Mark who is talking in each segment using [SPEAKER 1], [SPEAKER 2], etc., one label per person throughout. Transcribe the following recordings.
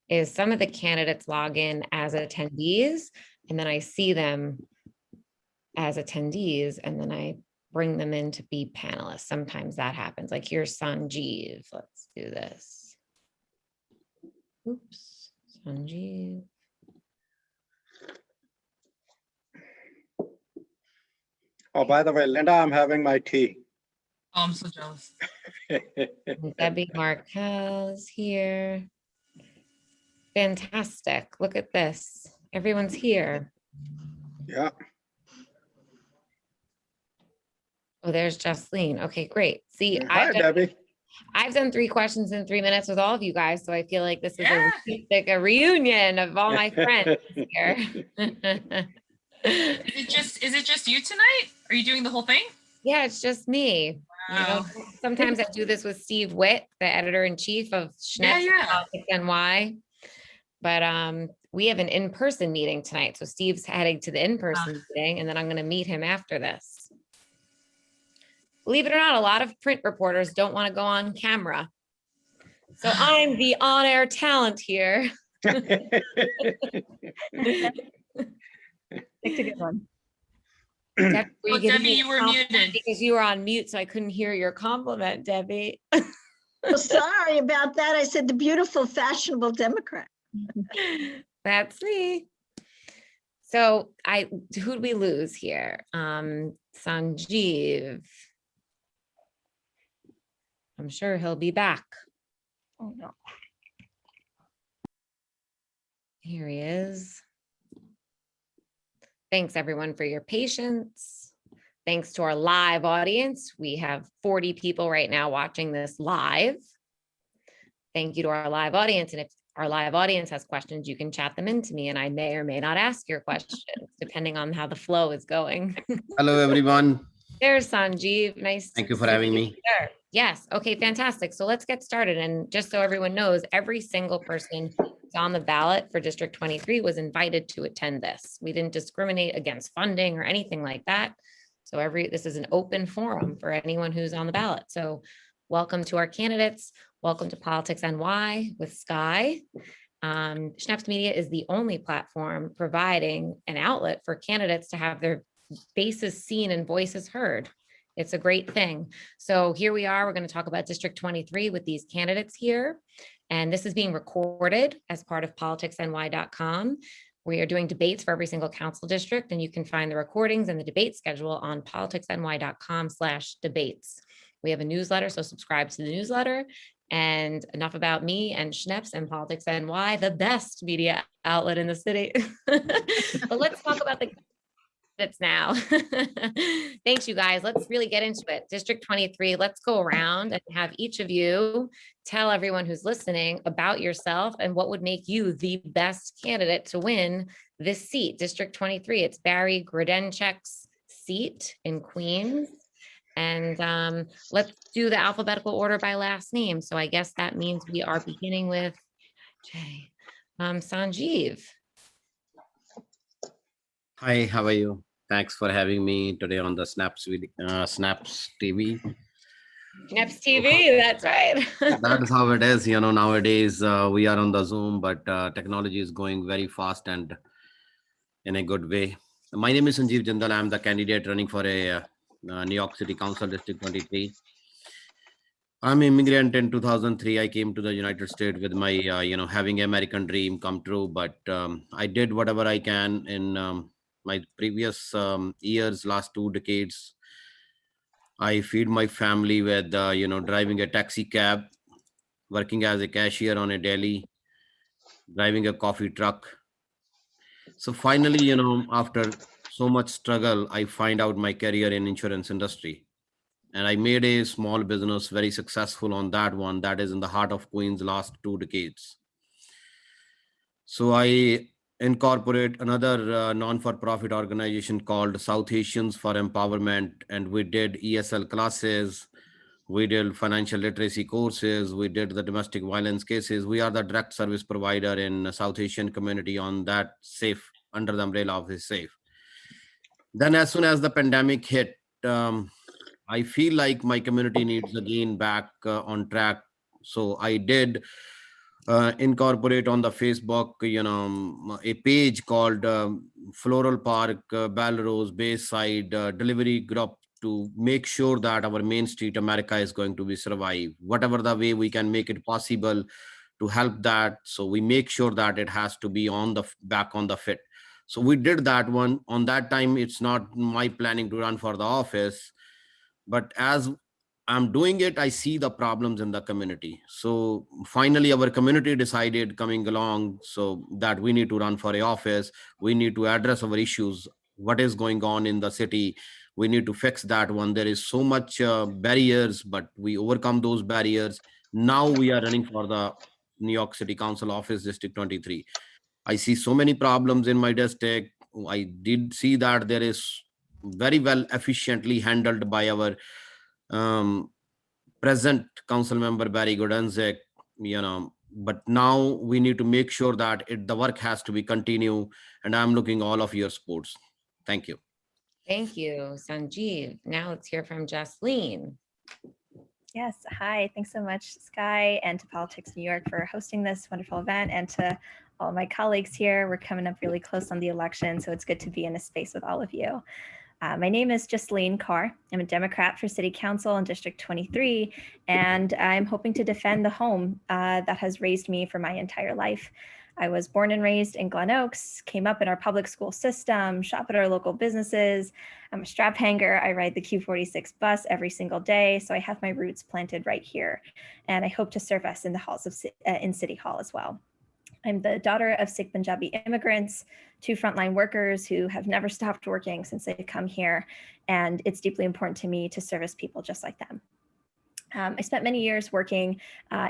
[SPEAKER 1] is some of the candidates log in as attendees, and then I see them as attendees, and then I bring them in to be panelists. Sometimes that happens. Like here's Sanjeev. Let's do this. Oops, Sanjeev.
[SPEAKER 2] Oh, by the way, Linda, I'm having my tea.
[SPEAKER 3] Oh, I'm so jealous.
[SPEAKER 1] Debbie Markell is here. Fantastic. Look at this. Everyone's here.
[SPEAKER 2] Yeah.
[SPEAKER 1] Oh, there's Jaslin. Okay, great. See,
[SPEAKER 2] Hi, Debbie.
[SPEAKER 1] I've done 3 questions in 3 minutes with all of you guys, so I feel like this is
[SPEAKER 3] Yeah.
[SPEAKER 1] like a reunion of all my friends here.
[SPEAKER 3] Is it just you tonight? Are you doing the whole thing?
[SPEAKER 1] Yeah, it's just me.
[SPEAKER 3] Wow.
[SPEAKER 1] You know, sometimes I do this with Steve Witt, the editor-in-chief of Schneps PoliticsNY. But we have an in-person meeting tonight. So Steve's heading to the in-person meeting, and then I'm going to meet him after this. Believe it or not, a lot of print reporters don't want to go on camera. So I'm the on-air talent here.
[SPEAKER 4] That's a good one.
[SPEAKER 1] Debbie,
[SPEAKER 3] Debbie, you were muted.
[SPEAKER 1] Because you were on mute, so I couldn't hear your compliment, Debbie.
[SPEAKER 5] Well, sorry about that. I said the beautiful, fashionable Democrat.
[SPEAKER 1] That's me. So who'd we lose here? Sanjeev. I'm sure he'll be back.
[SPEAKER 4] Oh no.
[SPEAKER 1] Here he is. Thanks everyone for your patience. Thanks to our live audience. We have 40 people right now watching this live. Thank you to our live audience. And if our live audience has questions, you can chat them into me and I may or may not ask your questions depending on how the flow is going.
[SPEAKER 6] Hello, everyone.
[SPEAKER 1] There's Sanjeev. Nice.
[SPEAKER 6] Thank you for having me.
[SPEAKER 1] There. Yes. Okay, fantastic. So let's get started. And just so everyone knows, every single person who's on the ballot for District 23 was invited to attend this. We didn't discriminate against funding or anything like that. So this is an open forum for anyone who's on the ballot. So welcome to our candidates. Welcome to PoliticsNY with Sky. Schneps Media is the only platform providing an outlet for candidates to have their faces seen and voices heard. It's a great thing. So here we are, we're going to talk about District 23 with these candidates here. And this is being recorded as part of PoliticsNY.com. We are doing debates for every single council district, and you can find the recordings and the debate schedule on PoliticsNY.com/debates. We have a newsletter, so subscribe to the newsletter. And enough about me and Schneps and PoliticsNY, the best media outlet in the city. But let's talk about the candidates now. Thanks, you guys. Let's really get into it. District 23, let's go around and have each of you tell everyone who's listening about yourself and what would make you the best candidate to win this seat. District 23, it's Barry Grodenchik's seat in Queens. And let's do the alphabetical order by last name. So I guess that means we are beginning with Sanjeev.
[SPEAKER 6] Hi, how are you? Thanks for having me today on the Schneps TV.
[SPEAKER 1] Schneps TV, that's right.
[SPEAKER 6] That is how it is. You know, nowadays we are on the Zoom, but technology is going very fast and in a good way. My name is Sanjeev Jindal. I'm the candidate running for a New York City Council District 23. I'm an immigrant in 2003. I came to the United States with my, having an American dream come true. But I did whatever I can in my previous years, last 2 decades. I feed my family with, driving a taxi cab, working as a cashier on a deli, driving a coffee truck. So finally, after so much struggle, I find out my career in insurance industry. And I made a small business very successful on that one. That is in the heart of Queens last 2 decades. So I incorporate another non-for-profit organization called South Asians for Empowerment. And we did ESL classes. We did financial literacy courses. We did the domestic violence cases. We are the direct service provider in South Asian community on that SAFE, under the umbrella of this SAFE. Then as soon as the pandemic hit, I feel like my community needs again back on track. So I did incorporate on the Facebook, a page called Floral Park, Belrose, Bayside Delivery Group, to make sure that our Main Street America is going to be survive. Whatever the way we can make it possible to help that. So we make sure that it has to be on the back on the fit. So we did that one. On that time, it's not my planning to run for the office, but as I'm doing it, I see the problems in the community. So finally, our community decided coming along so that we need to run for a office. We need to address our issues. What is going on in the city? We need to fix that one. There is so much barriers, but we overcome those barriers. Now we are running for the New York City Council office, District 23. I see so many problems in my district. I did see that there is very well efficiently handled by our present council member Barry Goodensek, but now we need to make sure that the work has to be continue, and I'm looking all of your supports. Thank you.
[SPEAKER 1] Thank you, Sanjeev. Now let's hear from Jaslin.
[SPEAKER 4] Yes, hi. Thanks so much, Sky, and to Politics New York for hosting this wonderful event, and to all my colleagues here. We're coming up really close on the election, so it's good to be in a space with all of you. My name is Justine Carr. I'm a Democrat for City Council in District 23, and I'm hoping to defend the home that has raised me for my entire life. I was born and raised in Glen Oaks, came up in our public school system, shop at our local businesses. I'm a strap hanger. I ride the Q46 bus every single day, so I have my roots planted right here. And I hope to serve us in the halls of in City Hall as well. I'm the daughter of Sikh Punjabi immigrants, 2 frontline workers who have never stopped working since they've come here. And it's deeply important to me to service people just like them. I spent many years working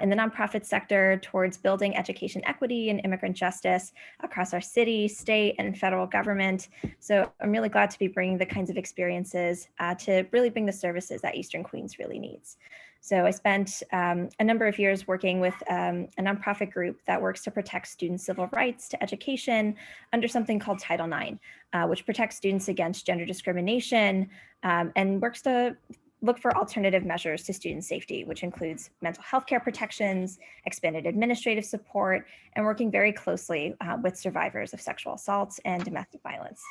[SPEAKER 4] in the nonprofit sector towards building education equity and immigrant justice across our city, state, and federal government. So I'm really glad to be bringing the kinds of experiences to really bring the services that Eastern Queens really needs. So I spent a number of years working with a nonprofit group that works to protect students' civil rights to education under something called Title IX, which protects students against gender discrimination and works to look for alternative measures to student safety, which includes mental health care protections, expanded administrative support, and working very closely with survivors of sexual assaults and domestic violence.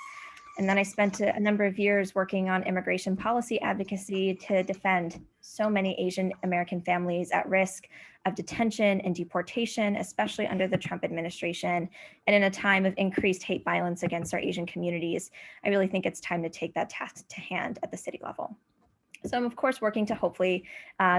[SPEAKER 4] And then I spent a number of years working on immigration policy advocacy to defend so many Asian American families at risk of detention and deportation, especially under the Trump administration. And in a time of increased hate violence against our Asian communities, I really think it's time to take that task to hand at the city level. So I'm, of course, working to hopefully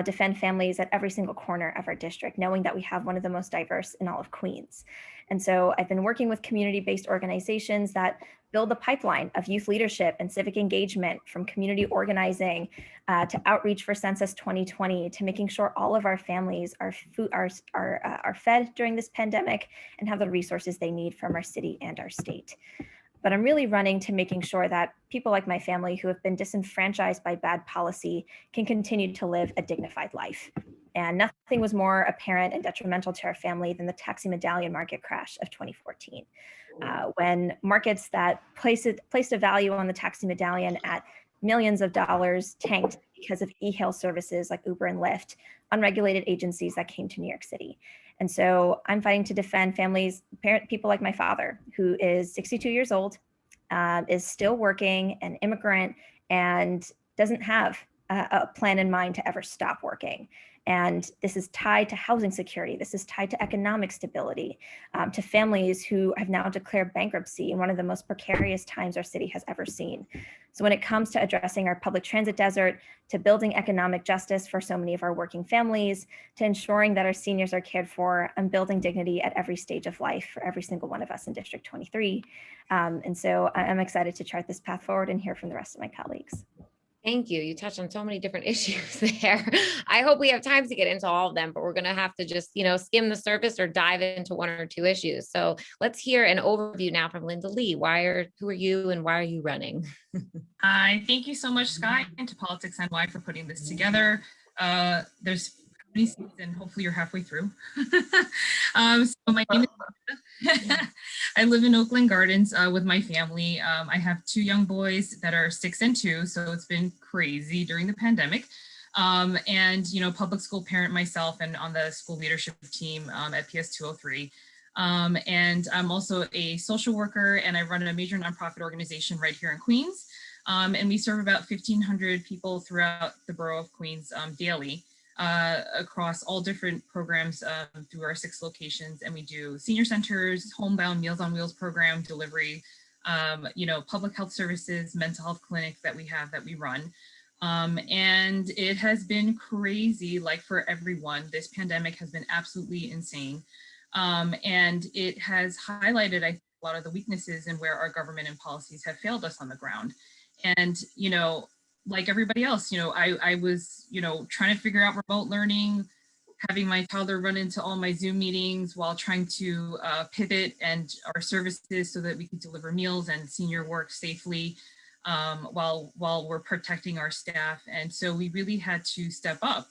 [SPEAKER 4] defend families at every single corner of our district, knowing that we have one of the most diverse in all of Queens. And so I've been working with community-based organizations that build a pipeline of youth leadership and civic engagement, from community organizing to outreach for Census 2020, to making sure all of our families are fed during this pandemic and have the resources they need from our city and our state. But I'm really running to making sure that people like my family who have been disenfranchised by bad policy can continue to live a dignified life. And nothing was more apparent and detrimental to our family than the taxi medallion market crash of 2014, when markets that placed a value on the taxi medallion at millions of dollars tanked because of e-hail services like Uber and Lyft, unregulated agencies that came to New York City. And so I'm fighting to defend families, people like my father, who is 62 years old, is still working, an immigrant, and doesn't have a plan in mind to ever stop working. And this is tied to housing security. This is tied to economic stability, to families who have now declared bankruptcy in one of the most precarious times our city has ever seen. So when it comes to addressing our public transit desert, to building economic justice for so many of our working families, to ensuring that our seniors are cared for, and building dignity at every stage of life for every single one of us in District 23. And so I'm excited to chart this path forward and hear from the rest of my colleagues.
[SPEAKER 1] Thank you. You touched on so many different issues there. I hope we have time to get into all of them, but we're going to have to just, skim the surface or dive into 1 or 2 issues. So let's hear an overview now from Linda Lee. Who are you and why are you running?
[SPEAKER 3] Hi, thank you so much, Sky, and to PoliticsNY for putting this together. There's many seats and hopefully you're halfway through. So my name is I live in Oakland Gardens with my family. I have 2 young boys that are 6 and 2, so it's been crazy during the pandemic. And, you know, public school parent myself and on the school leadership team at PS 203. And I'm also a social worker and I run a major nonprofit organization right here in Queens. And we serve about 1,500 people throughout the borough of Queens daily across all different programs through our 6 locations. And we do senior centers, homebound Meals on Wheels program, delivery, you know, public health services, mental health clinics that we have that we run. And it has been crazy, like for everyone. This pandemic has been absolutely insane. And it has highlighted, I think, a lot of the weaknesses in where our government and policies have failed us on the ground. And, you know, like everybody else, you know, I was, you know, trying to figure out remote learning, having my toddler run into all my Zoom meetings while trying to pivot and our services so that we could deliver meals and senior work safely while we're protecting our staff. And so we really had to step up.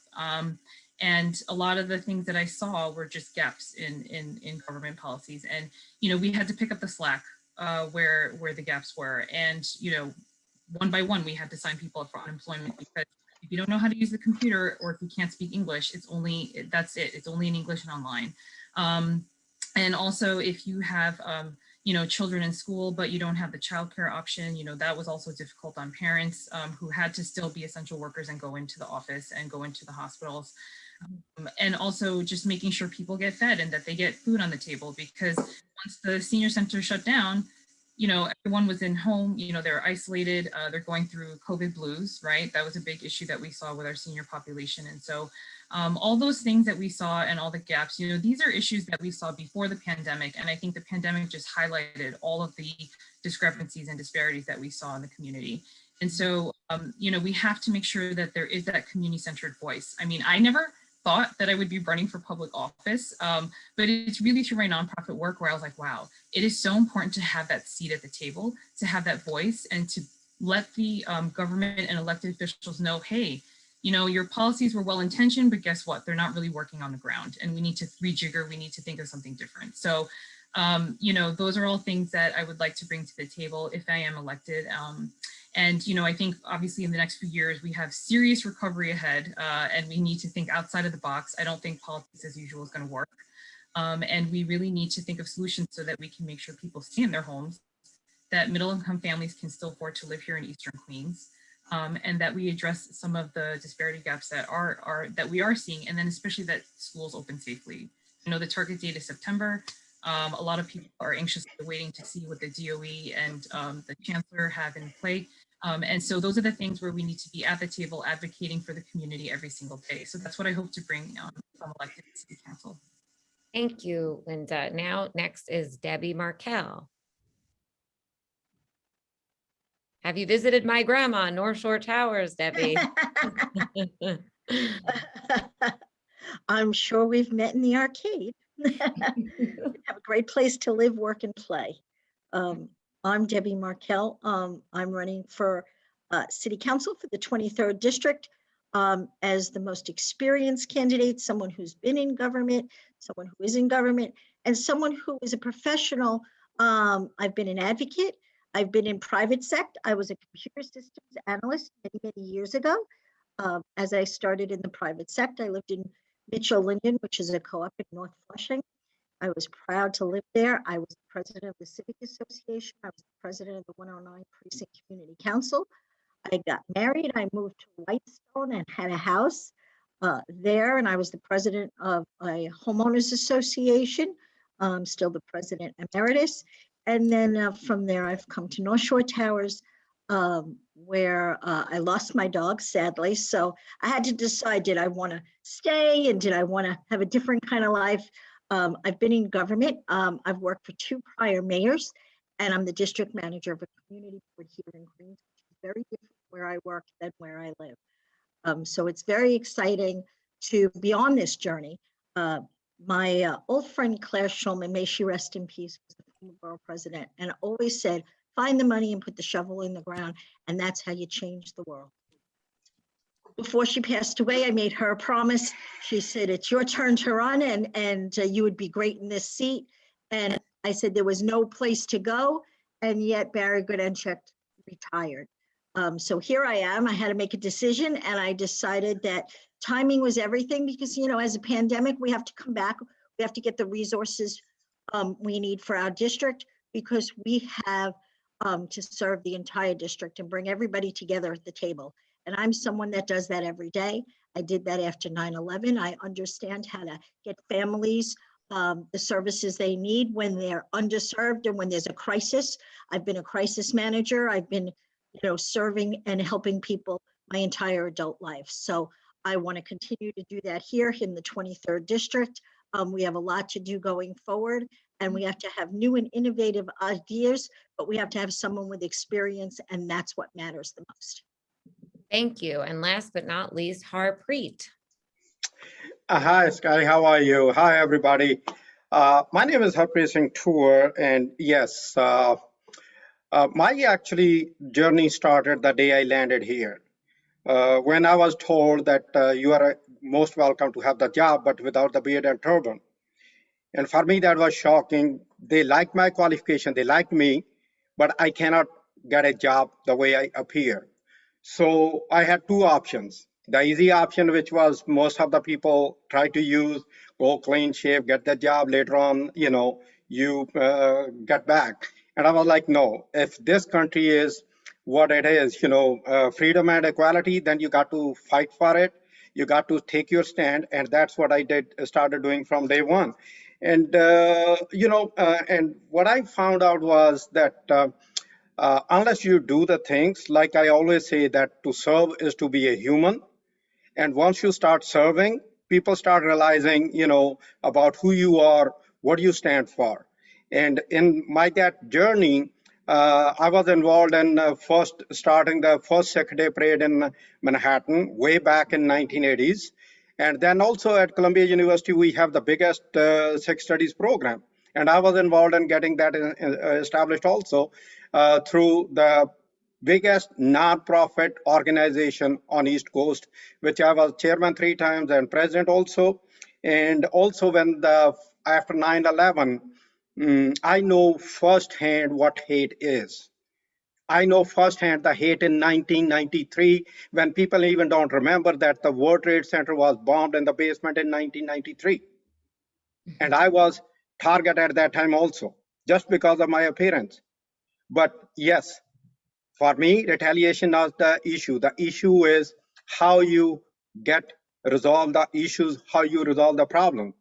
[SPEAKER 3] And a lot of the things that I saw were just gaps in government policies. And, you know, we had to pick up the slack where the gaps were. And, you know, one by one, we had to sign people up for unemployment because if you don't know how to use the computer or if you can't speak English, that's it. It's only in English and online. And also if you have, you know, children in school, but you don't have the childcare option, you know, that was also difficult on parents who had to still be essential workers and go into the office and go into the hospitals. And also just making sure people get fed and that they get food on the table, because once the senior center shut down, you know, everyone was in home, you know, they're isolated, they're going through COVID blues, right? That was a big issue that we saw with our senior population. And so all those things that we saw and all the gaps, you know, these are issues that we saw before the pandemic. And I think the pandemic just highlighted all of the discrepancies and disparities that we saw in the community. And so, you know, we have to make sure that there is that community-centered voice. I mean, I never thought that I would be running for public office, but it's really through my nonprofit work where I was like, wow, it is so important to have that seat at the table, to have that voice, and to let the government and elected officials know, hey, you know, your policies were well-intentioned, but guess what? They're not really working on the ground, and we need to rejigger, we need to think of something different. So, you know, those are all things that I would like to bring to the table if I am elected. And, you know, I think obviously in the next few years, we have serious recovery ahead and we need to think outside of the box. I don't think politics as usual is going to work. And we really need to think of solutions so that we can make sure people stay in their homes, that middle income families can still afford to live here in Eastern Queens, and that we address some of the disparity gaps that that we are seeing, and then especially that schools open safely. I know the target date is September. A lot of people are anxiously waiting to see what the DOE and the chancellor have in play. And so those are the things where we need to be at the table advocating for the community every single day. So that's what I hope to bring from elected to city council.
[SPEAKER 1] Thank you, Linda. Now, next is Debbie Markell. Have you visited my grandma, North Shore Towers, Debbie?
[SPEAKER 5] I'm sure we've met in the arcade. Have a great place to live, work, and play. I'm Debbie Markell. I'm running for City Council for the 23rd District as the most experienced candidate, someone who's been in government, someone who is in government, and someone who is a professional. I've been an advocate. I've been in private sector. I was a computer systems analyst many, many years ago. As I started in the private sector, I lived in Mitchell Linden, which is a co-op in North Flushing. I was proud to live there. I was the president of the Civic Association. I was the president of the 109 Precinct Community Council. I got married. I moved to Whitestone and had a house there. And I was the president of a homeowners association. I'm still the president emeritus. And then from there, I've come to North Shore Towers, where I lost my dog, sadly. So I had to decide, did I want to stay and did I want to have a different kind of life? I've been in government. I've worked for 2 prior mayors, and I'm the district manager of a community board here in Queens, which is very different where I work than where I live. So it's very exciting to be on this journey. My old friend Claire Schulman, may she rest in peace, was the former borough president, and always said, find the money and put the shovel in the ground, and that's how you change the world. Before she passed away, I made her a promise. She said, it's your turn to run, and you would be great in this seat. And I said there was no place to go, and yet Barry Goodencheck retired. So here I am. I had to make a decision, and I decided that timing was everything because, as a pandemic, we have to come back. We have to get the resources we need for our district because we have to serve the entire district and bring everybody together at the table. And I'm someone that does that every day. I did that after 9/11. I understand how to get families the services they need when they're underserved and when there's a crisis. I've been a crisis manager. I've been, serving and helping people my entire adult life. So I want to continue to do that here in the 23rd district. We have a lot to do going forward, and we have to have new and innovative ideas, but we have to have someone with experience, and that's what matters the most.
[SPEAKER 1] Thank you. And last but not least, Harpreet.
[SPEAKER 2] Hi, Sky. How are you? Hi, everybody. My name is Harpreet Singh Toor, and yes, my actually journey started the day I landed here. When I was told that you are most welcome to have the job, but without the beard and turban. And for me, that was shocking. They liked my qualification, they liked me, but I cannot get a job the way I appear. So I had two options. The easy option, which was most of the people try to use, go clean shave, get the job later on, you get back. And I was like, no, if this country is what it is, freedom and equality, then you got to fight for it. You got to take your stand. And that's what I started doing from day one. And, and what I found out was that unless you do the things, like I always say, that to serve is to be a human. And once you start serving, people start realizing, about who you are, what you stand for. And in that journey, I was involved in starting the first Secretary Parade in Manhattan way back in 1980s. And then also at Columbia University, we have the biggest sex studies program. And I was involved in getting that established also through the biggest nonprofit organization on East Coast, which I was chairman 3 times and president also. And also when after 9/11, I know firsthand what hate is. I know firsthand the hate in 1993, when people even don't remember that the World Trade Center was bombed in the basement in 1993. And I was targeted at that time also, just because of my appearance. But yes, for me, retaliation is the issue. The issue is how you resolve the issues, how you resolve the problem.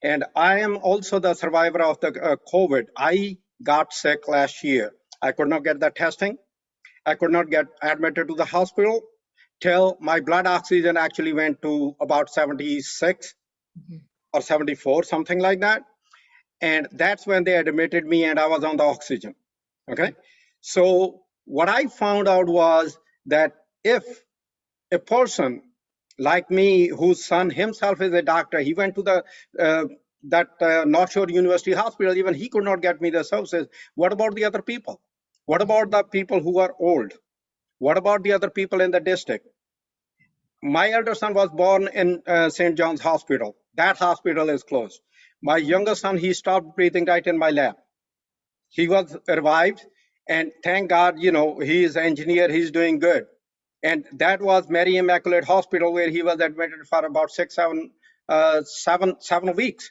[SPEAKER 2] And I am also the survivor of the COVID. I got sick last year. I could not get the testing. I could not get admitted to the hospital till my blood oxygen actually went to about 76 or 74, something like that. And that's when they admitted me and I was on the oxygen. Okay. So what I found out was that if a person like me, whose son himself is a doctor, he went to the North Shore University Hospital, even he could not get me the services. What about the other people? What about the people who are old? What about the other people in the district? My elder son was born in St. John's Hospital. That hospital is closed. My younger son, he stopped breathing right in my lap. He was revived, and thank God, he is an engineer, he's doing good. And that was Mary Immaculate Hospital, where he was admitted for about 7 weeks.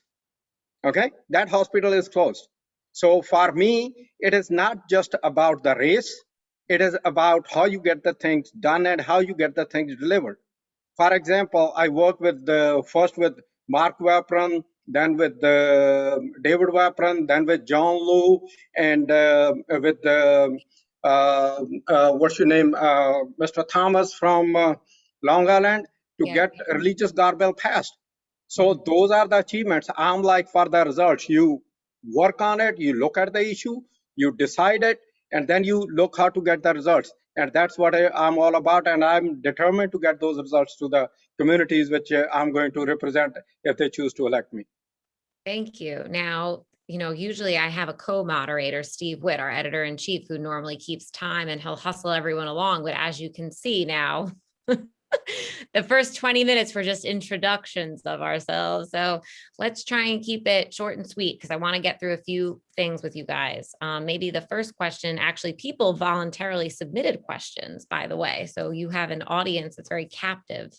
[SPEAKER 2] Okay, that hospital is closed. So for me, it is not just about the race. It is about how you get the things done and how you get the things delivered. For example, I worked first with Mark Wapron, then with David Wapron, then with John Liu, and with what's your name, Mr. Thomas from Long Island to get religious garbage passed. So those are the achievements. I'm like, for the results, you work on it, you look at the issue, you decide it, and then you look how to get the results. And that's what I'm all about. And I'm determined to get those results to the communities which I'm going to represent if they choose to elect me.
[SPEAKER 1] Thank you. Now, usually I have a co-moderator, Steve Witt, our editor-in-chief, who normally keeps time and he'll hustle everyone along. But as you can see now, The first 20 minutes were just introductions of ourselves. So let's try and keep it short and sweet because I want to get through a few things with you guys. Maybe the first question, actually, people voluntarily submitted questions, by the way. So you have an audience that's very captive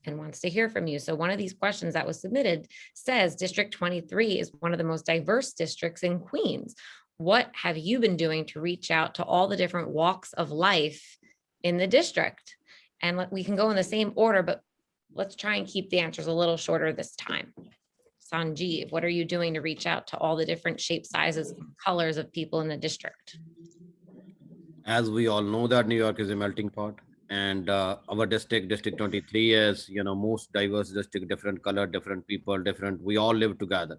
[SPEAKER 1] and wants to hear from you. So one of these questions that was submitted says District 23 is one of the most diverse districts in Queens. What have you been doing to reach out to all the different walks of life in the district? And we can go in the same order, but let's try and keep the answers a little shorter this time. Sanjeev, what are you doing to reach out to all the different shapes, sizes, colors of people in the district?
[SPEAKER 6] As we all know that New York is a melting pot, and our district, District 23 is, most diverse district, different color, different people, we all live together.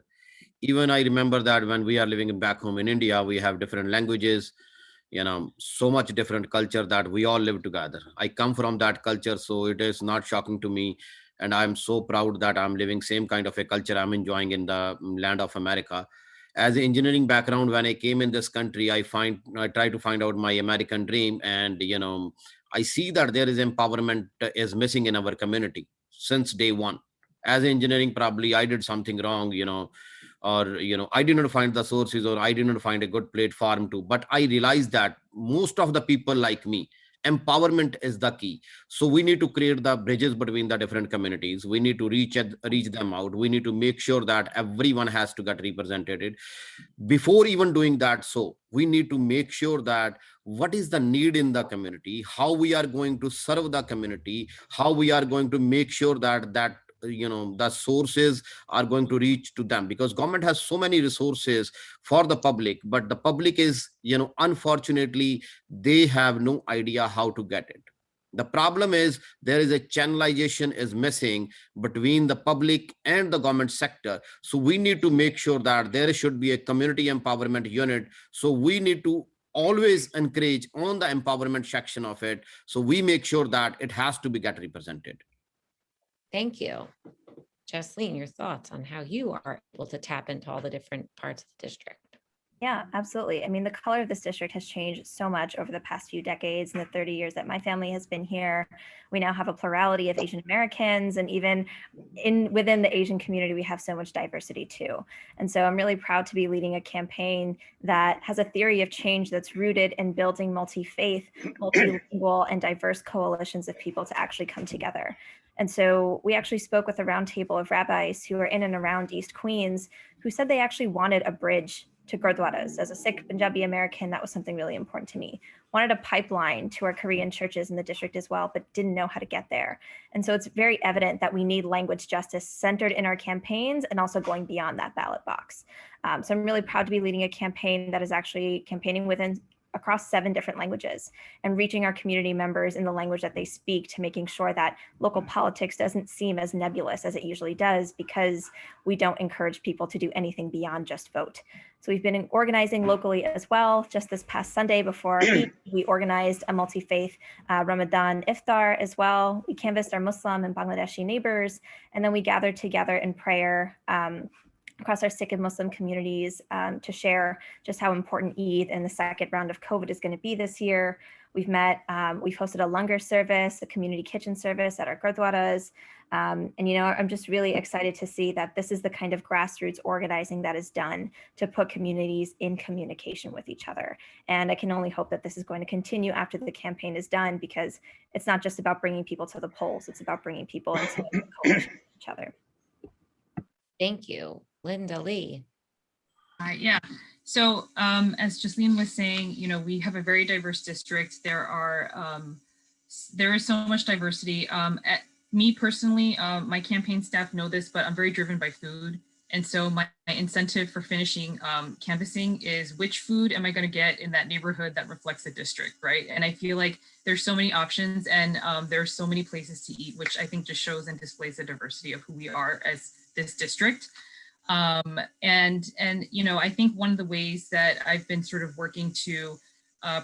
[SPEAKER 6] Even I remember that when we are living back home in India, we have different languages, so much different culture that we all live together. I come from that culture, so it is not shocking to me. And I'm so proud that I'm living same kind of a culture I'm enjoying in the land of America. As an engineering background, when I came in this country, I try to find out my American dream. And, I see that there is empowerment is missing in our community since day one. As engineering, probably I did something wrong, or I did not find the sources, or I did not find a good platform to, but I realized that most of the people like me, empowerment is the key. So we need to create the bridges between the different communities. We need to reach them out. We need to make sure that everyone has to get represented. Before even doing that, so we need to make sure that what is the need in the community, how we are going to serve the community, how we are going to make sure that the sources are going to reach to them, because government has so many resources for the public, but the public is, unfortunately, they have no idea how to get it. The problem is there is a channelization is missing between the public and the government sector. So we need to make sure that there should be a community empowerment unit. So we need to always encourage on the empowerment section of it. So we make sure that it has to be get represented.
[SPEAKER 1] Thank you. Jaslin, your thoughts on how you are able to tap into all the different parts of the district?
[SPEAKER 4] Yeah, absolutely. I mean, the color of this district has changed so much over the past few decades. In the 30 years that my family has been here, we now have a plurality of Asian Americans, and even within the Asian community, we have so much diversity too. And so I'm really proud to be leading a campaign that has a theory of change that's rooted in building multi-faith, multilingual, and diverse coalitions of people to actually come together. And so we actually spoke with a roundtable of rabbis who are in and around East Queens, who said they actually wanted a bridge to Gurdwaras. As a Sikh Punjabi American, that was something really important to me. Wanted a pipeline to our Korean churches in the district as well, but didn't know how to get there. And so it's very evident that we need language justice centered in our campaigns and also going beyond that ballot box. So I'm really proud to be leading a campaign that is actually campaigning across 7 different languages and reaching our community members in the language that they speak, to making sure that local politics doesn't seem as nebulous as it usually does, because we don't encourage people to do anything beyond just vote. So we've been organizing locally as well. Just this past Sunday before Eid, we organized a multi-faith Ramadan iftar as well. We canvassed our Muslim and Bangladeshi neighbors, and then we gathered together in prayer across our Sikh and Muslim communities to share just how important Eid and the second round of COVID is going to be this year. We've hosted a langar service, a community kitchen service at our Gurdwaras. And, I'm just really excited to see that this is the kind of grassroots organizing that is done to put communities in communication with each other. And I can only hope that this is going to continue after the campaign is done, because it's not just about bringing people to the polls, it's about bringing people into coalition with each other.
[SPEAKER 1] Thank you. Linda Lee.
[SPEAKER 3] Yeah. So as Justine was saying, we have a very diverse district. There is so much diversity. Me personally, my campaign staff know this, but I'm very driven by food. And so my incentive for finishing canvassing is, which food am I going to get in that neighborhood that reflects the district, right? And I feel like there's so many options, and there's so many places to eat, which I think just shows and displays the diversity of who we are as this district. I think one of the ways that I've been sort of working to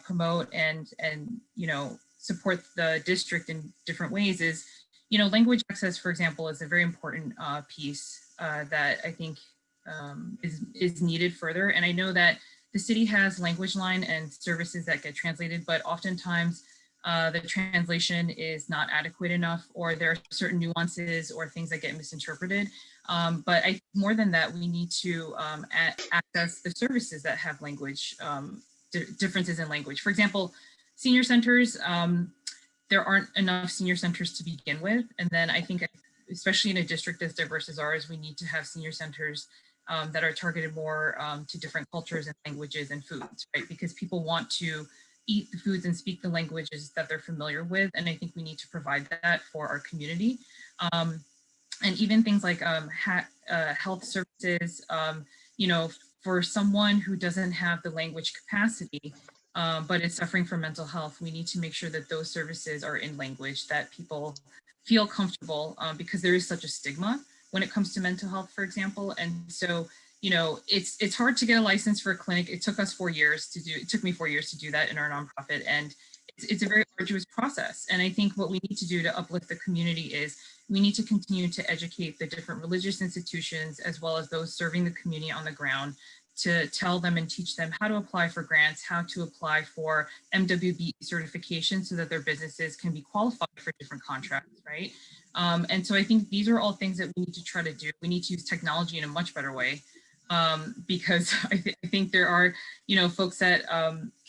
[SPEAKER 3] promote and support the district in different ways is, language access, for example, is a very important piece that I think is needed further. And I know that the city has language line and services that get translated, but oftentimes the translation is not adequate enough, or there are certain nuances or things that get misinterpreted. But more than that, we need to access the services that have language differences in language. For example, senior centers, there aren't enough senior centers to begin with. And then I think, especially in a district as diverse as ours, we need to have senior centers that are targeted more to different cultures and languages and foods, right? Because people want to eat the foods and speak the languages that they're familiar with. And I think we need to provide that for our community. And even things like health services, you know, for someone who doesn't have the language capacity, but is suffering from mental health, we need to make sure that those services are in language that people feel comfortable, because there is such a stigma when it comes to mental health, for example. And so, you know, it's hard to get a license for a clinic. It took us 4 years to do, it took me 4 years to do that in our nonprofit. And it's a very arduous process. And I think what we need to do to uplift the community is we need to continue to educate the different religious institutions, as well as those serving the community on the ground, to tell them and teach them how to apply for grants, how to apply for MWB certification so that their businesses can be qualified for different contracts, right? And so I think these are all things that we need to try to do. We need to use technology in a much better way, because I think there are, you know, folks that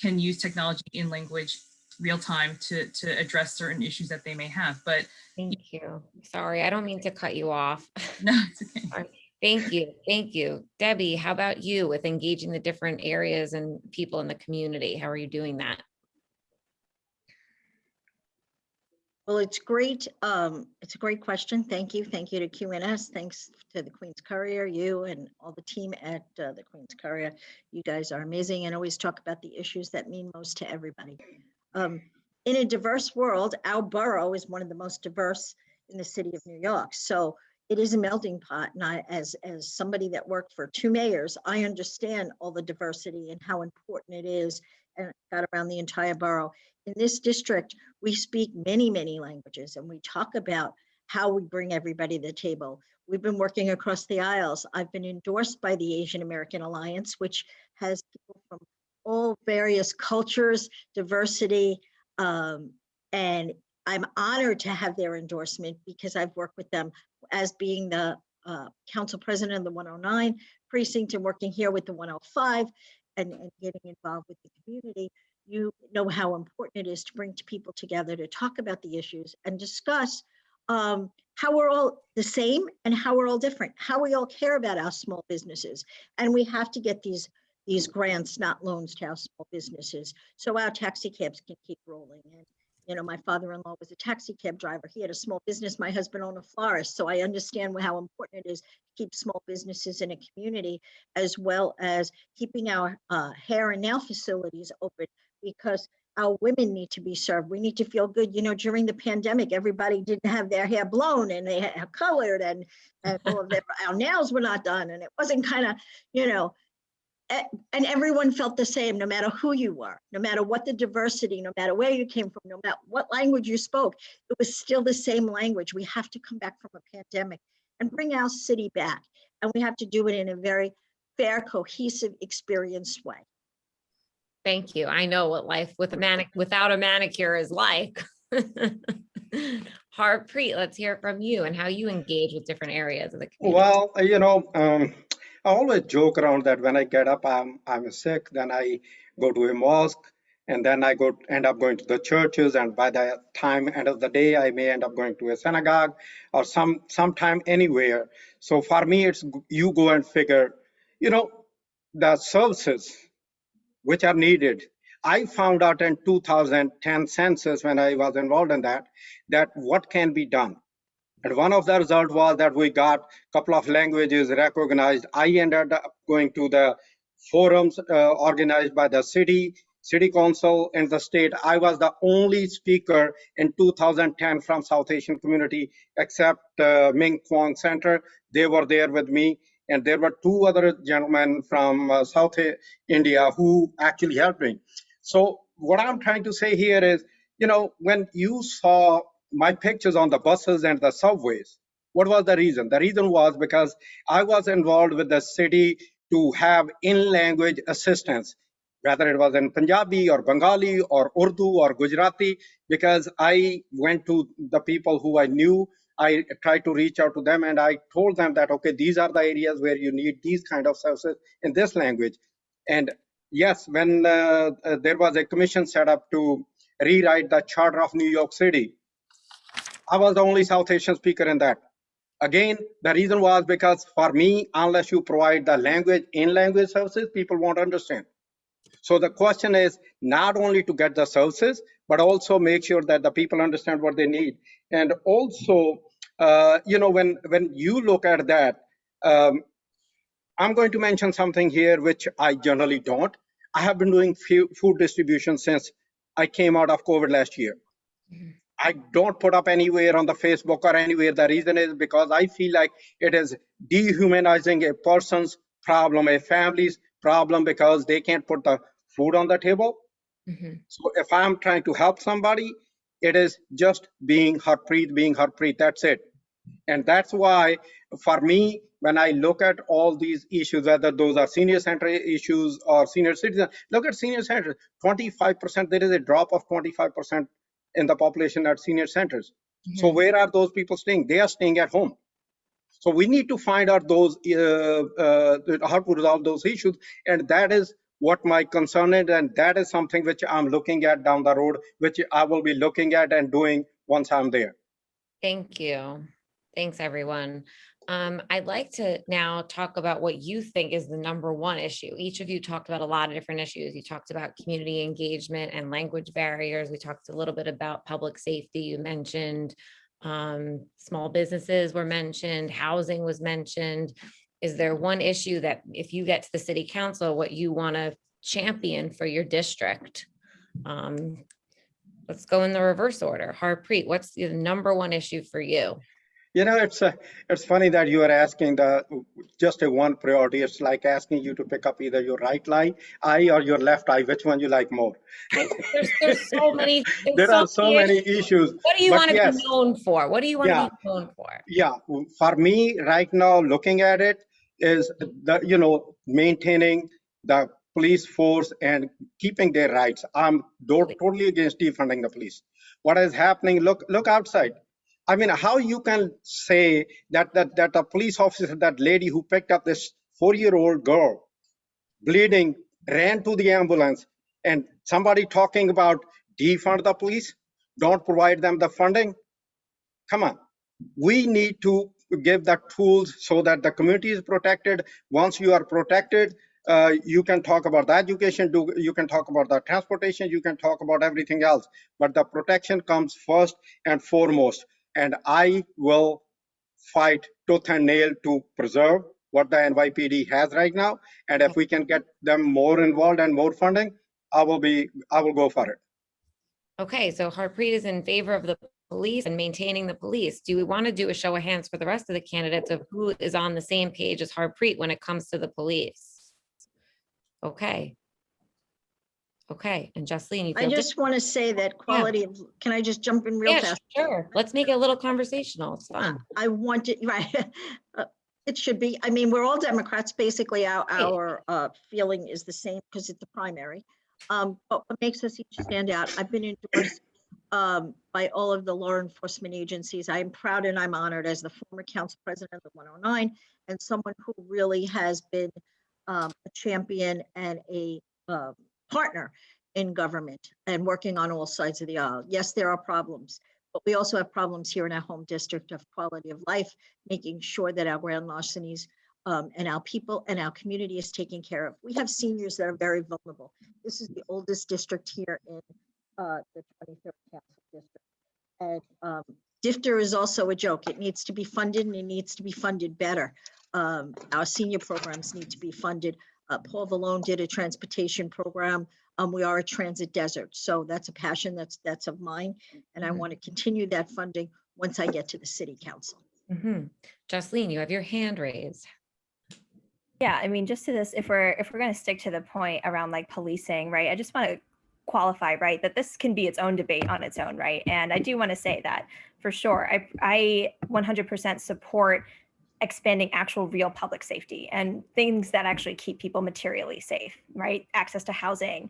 [SPEAKER 3] can use technology in language real time to address certain issues that they may have. But
[SPEAKER 1] Thank you. Sorry, I don't mean to cut you off.
[SPEAKER 3] no, it's okay.
[SPEAKER 1] Sorry. Thank you. Thank you. Debbie, how about you with engaging the different areas and people in the community? How are you doing that?
[SPEAKER 5] Well, it's great. It's a great question. Thank you. Thank you to QNS. Thanks to the Queen's Courier, you and all the team at the Queen's Courier. You guys are amazing and always talk about the issues that mean most to everybody. In a diverse world, our borough is one of the most diverse in the city of New York. So it is a melting pot. And I, as somebody that worked for 2 mayors, I understand all the diversity and how important it is, and got around the entire borough. In this district, we speak many, many languages, and we talk about how we bring everybody to the table. We've been working across the aisles. I've been endorsed by the Asian American Alliance, which has people from all various cultures, diversity, and I'm honored to have their endorsement because I've worked with them as being the council president of the 109 precinct and working here with the 105 and getting involved with the community. You know how important it is to bring people together to talk about the issues and discuss how we're all the same and how we're all different, how we all care about our small businesses. And we have to get these grants, not loans, to our small businesses, so our taxi cabs can keep rolling. And you know, my father-in-law was a taxi cab driver. He had a small business. My husband owned a florist. So I understand how important it is to keep small businesses in a community, as well as keeping our hair and nail facilities open, because our women need to be served. We need to feel good. You know, during the pandemic, everybody didn't have their hair blown and they had colored and all of that. Our nails were not done. And it wasn't kind of, you know, and everyone felt the same, no matter who you were, no matter what the diversity, no matter where you came from, no matter what language you spoke, it was still the same language. We have to come back from a pandemic and bring our city back. And we have to do it in a very fair, cohesive, experienced way.
[SPEAKER 1] Thank you. I know what life without a manicure is like. Harpreet, let's hear from you and how you engage with different areas of the community.
[SPEAKER 2] Well, you know, I always joke around that when I get up, I'm sick, then I go to a mosque, and then I end up going to the churches, and by the end of the day, I may end up going to a synagogue or sometime anywhere. So for me, it's you go and figure, you know, the services which are needed. I found out in 2010 census, when I was involved in that what can be done. And one of the results was that we got a couple of languages recognized. I ended up going to the forums organized by the city council and the state. I was the only speaker in 2010 from South Asian community, except Ming Kwong Center. They were there with me. And there were 2 other gentlemen from South India who actually helped me. So what I'm trying to say here is, you know, when you saw my pictures on the buses and the subways, what was the reason? The reason was because I was involved with the city to have in-language assistance. whether it was in Punjabi or Bengali or Urdu or Gujarati, because I went to the people who I knew. I tried to reach out to them and I told them that, okay, these are the areas where you need these kind of services in this language. And yes, when there was a commission set up to rewrite the Charter of New York City, I was the only South Asian speaker in that. Again, the reason was because for me, unless you provide the language in language services, people won't understand. So the question is not only to get the services, but also make sure that the people understand what they need. And also, when you look at that, I'm going to mention something here which I generally don't. I have been doing food distribution since I came out of COVID last year. I don't put up anywhere on the Facebook or anywhere. The reason is because I feel like it is dehumanizing a person's problem, a family's problem, because they can't put the food on the table. So if I'm trying to help somebody, it is just being Harpreet, that's it. And that's why, for me, when I look at all these issues, whether those are senior center issues or senior citizen, look at senior centers, 25%, there is a drop of 25% in the population at senior centers. So where are those people staying? They are staying at home. So we need to find out those, how to resolve those issues. And that is what my concern is. And that is something which I'm looking at down the road, which I will be looking at and doing once I'm there.
[SPEAKER 1] Thank you. Thanks, everyone. I'd like to now talk about what you think is the number one issue. Each of you talked about a lot of different issues. You talked about community engagement and language barriers. We talked a little bit about public safety. You mentioned small businesses were mentioned, housing was mentioned. Is there one issue that if you get to the city council, what you want to champion for your district? Let's go in the reverse order. Harpreet, what's the number one issue for you?
[SPEAKER 2] You know, it's funny that you are asking just a one priority. It's like asking you to pick up either your right eye or your left eye, which one you like more.
[SPEAKER 1] There's so many.
[SPEAKER 2] There are so many issues.
[SPEAKER 1] What do you want to
[SPEAKER 2] yes,
[SPEAKER 1] be known for? What do you want to be known for?
[SPEAKER 2] Yeah, for me right now, looking at it is maintaining the police force and keeping their rights. I'm totally against defunding the police. What is happening? Look outside. I mean, how you can say that a police officer, that lady who picked up this 4-year-old girl bleeding, ran to the ambulance, and somebody talking about defund the police, don't provide them the funding? Come on. We need to give the tools so that the community is protected. Once you are protected, you can talk about the education, you can talk about the transportation, you can talk about everything else. But the protection comes first and foremost. And I will fight tooth and nail to preserve what the NYPD has right now. And if we can get them more involved and more funding, I will go for it.
[SPEAKER 1] Okay, so Harpreet is in favor of the police and maintaining the police. Do we want to do a show of hands for the rest of the candidates of who is on the same page as Harpreet when it comes to the police? Okay. Okay, and Jaslin, you feel
[SPEAKER 5] I just want to say that quality of, can I just jump in real fast?
[SPEAKER 1] Sure. Let's make it a little conversational. It's fun.
[SPEAKER 5] I want it, right. It should be. I mean, we're all Democrats. Basically, our feeling is the same because it's the primary. But what makes us each stand out, I've been endorsed by all of the law enforcement agencies. I am proud and I'm honored as the former council president of the 109 and someone who really has been a champion and a partner in government and working on all sides of the aisle. Yes, there are problems, but we also have problems here in our home district of quality of life, making sure that our grand larcenies and our people and our community is taken care of. We have seniors that are very vulnerable. This is the oldest district here in the 23rd Council District. And DIFTR is also a joke. It needs to be funded and it needs to be funded better. Our senior programs need to be funded. Paul Vallone did a transportation program. We are a transit desert. So that's a passion that's of mine. And I want to continue that funding once I get to the city council.
[SPEAKER 1] Jaslin, you have your hand raised.
[SPEAKER 4] Yeah, I mean, just to this, if we're going to stick to the point around like policing, right? I just want to qualify, right, that this can be its own debate on its own, right? And I do want to say that for sure, I 100% support expanding actual real public safety and things that actually keep people materially safe, right? Access to housing,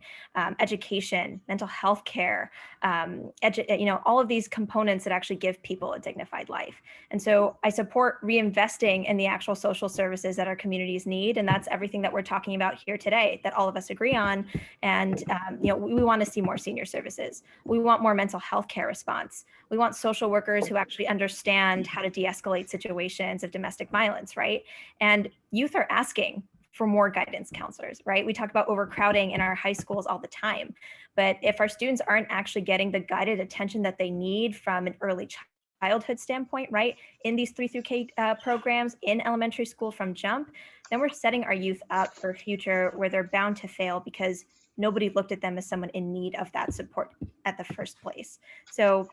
[SPEAKER 4] education, mental health care, all of these components that actually give people a dignified life. And so I support reinvesting in the actual social services that our communities need. And that's everything that we're talking about here today that all of us agree on. And we want to see more senior services. We want more mental health care response. We want social workers who actually understand how to de-escalate situations of domestic violence, right? And youth are asking for more guidance counselors, right? We talk about overcrowding in our high schools all the time, but if our students aren't actually getting the guided attention that they need from an early childhood standpoint, right, in these 3 through K programs in elementary school from jump, then we're setting our youth up for a future where they're bound to fail because nobody looked at them as someone in need of that support at the first place. So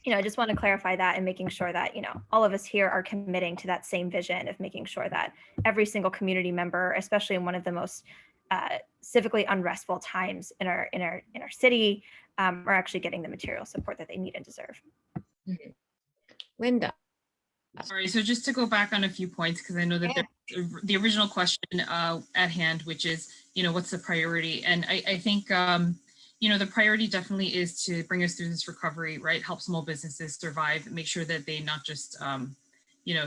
[SPEAKER 4] I just want to clarify that and making sure that, all of us here are committing to that same vision of making sure that every single community member, especially in one of the most civically unrestful times in our city, are actually getting the material support that they need and deserve.
[SPEAKER 1] Linda.
[SPEAKER 3] Sorry, so just to go back on a few points, because I know that there's the original question at hand, which is, what's the priority? And I think, the priority definitely is to bring us through this recovery, right? Help small businesses survive, make sure that they not just,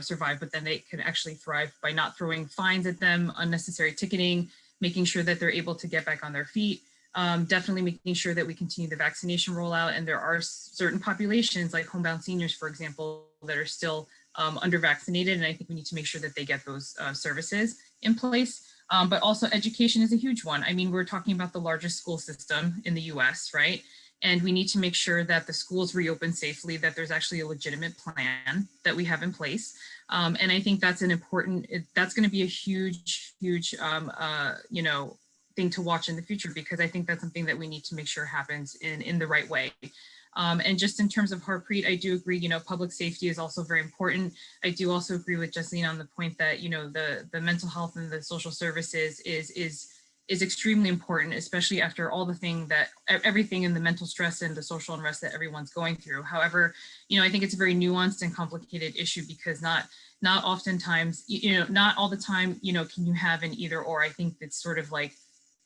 [SPEAKER 3] survive, but then they can actually thrive by not throwing fines at them, unnecessary ticketing, making sure that they're able to get back on their feet. Definitely making sure that we continue the vaccination rollout. And there are certain populations like homebound seniors, for example, that are still under vaccinated. And I think we need to make sure that they get those services in place. But also education is a huge one. I mean, we're talking about the largest school system in the US, right? And we need to make sure that the schools reopen safely, that there's actually a legitimate plan that we have in place. And I think that's that's going to be a huge, thing to watch in the future, because I think that's something that we need to make sure happens in the right way. And just in terms of Harpreet, I do agree, public safety is also very important. I do also agree with Jaslin on the point that, the mental health and the social services is extremely important, especially after all everything in the mental stress and the social unrest that everyone's going through. However, I think it's a very nuanced and complicated issue, because not oftentimes, not all the time, can you have an either or. I think it's sort of like,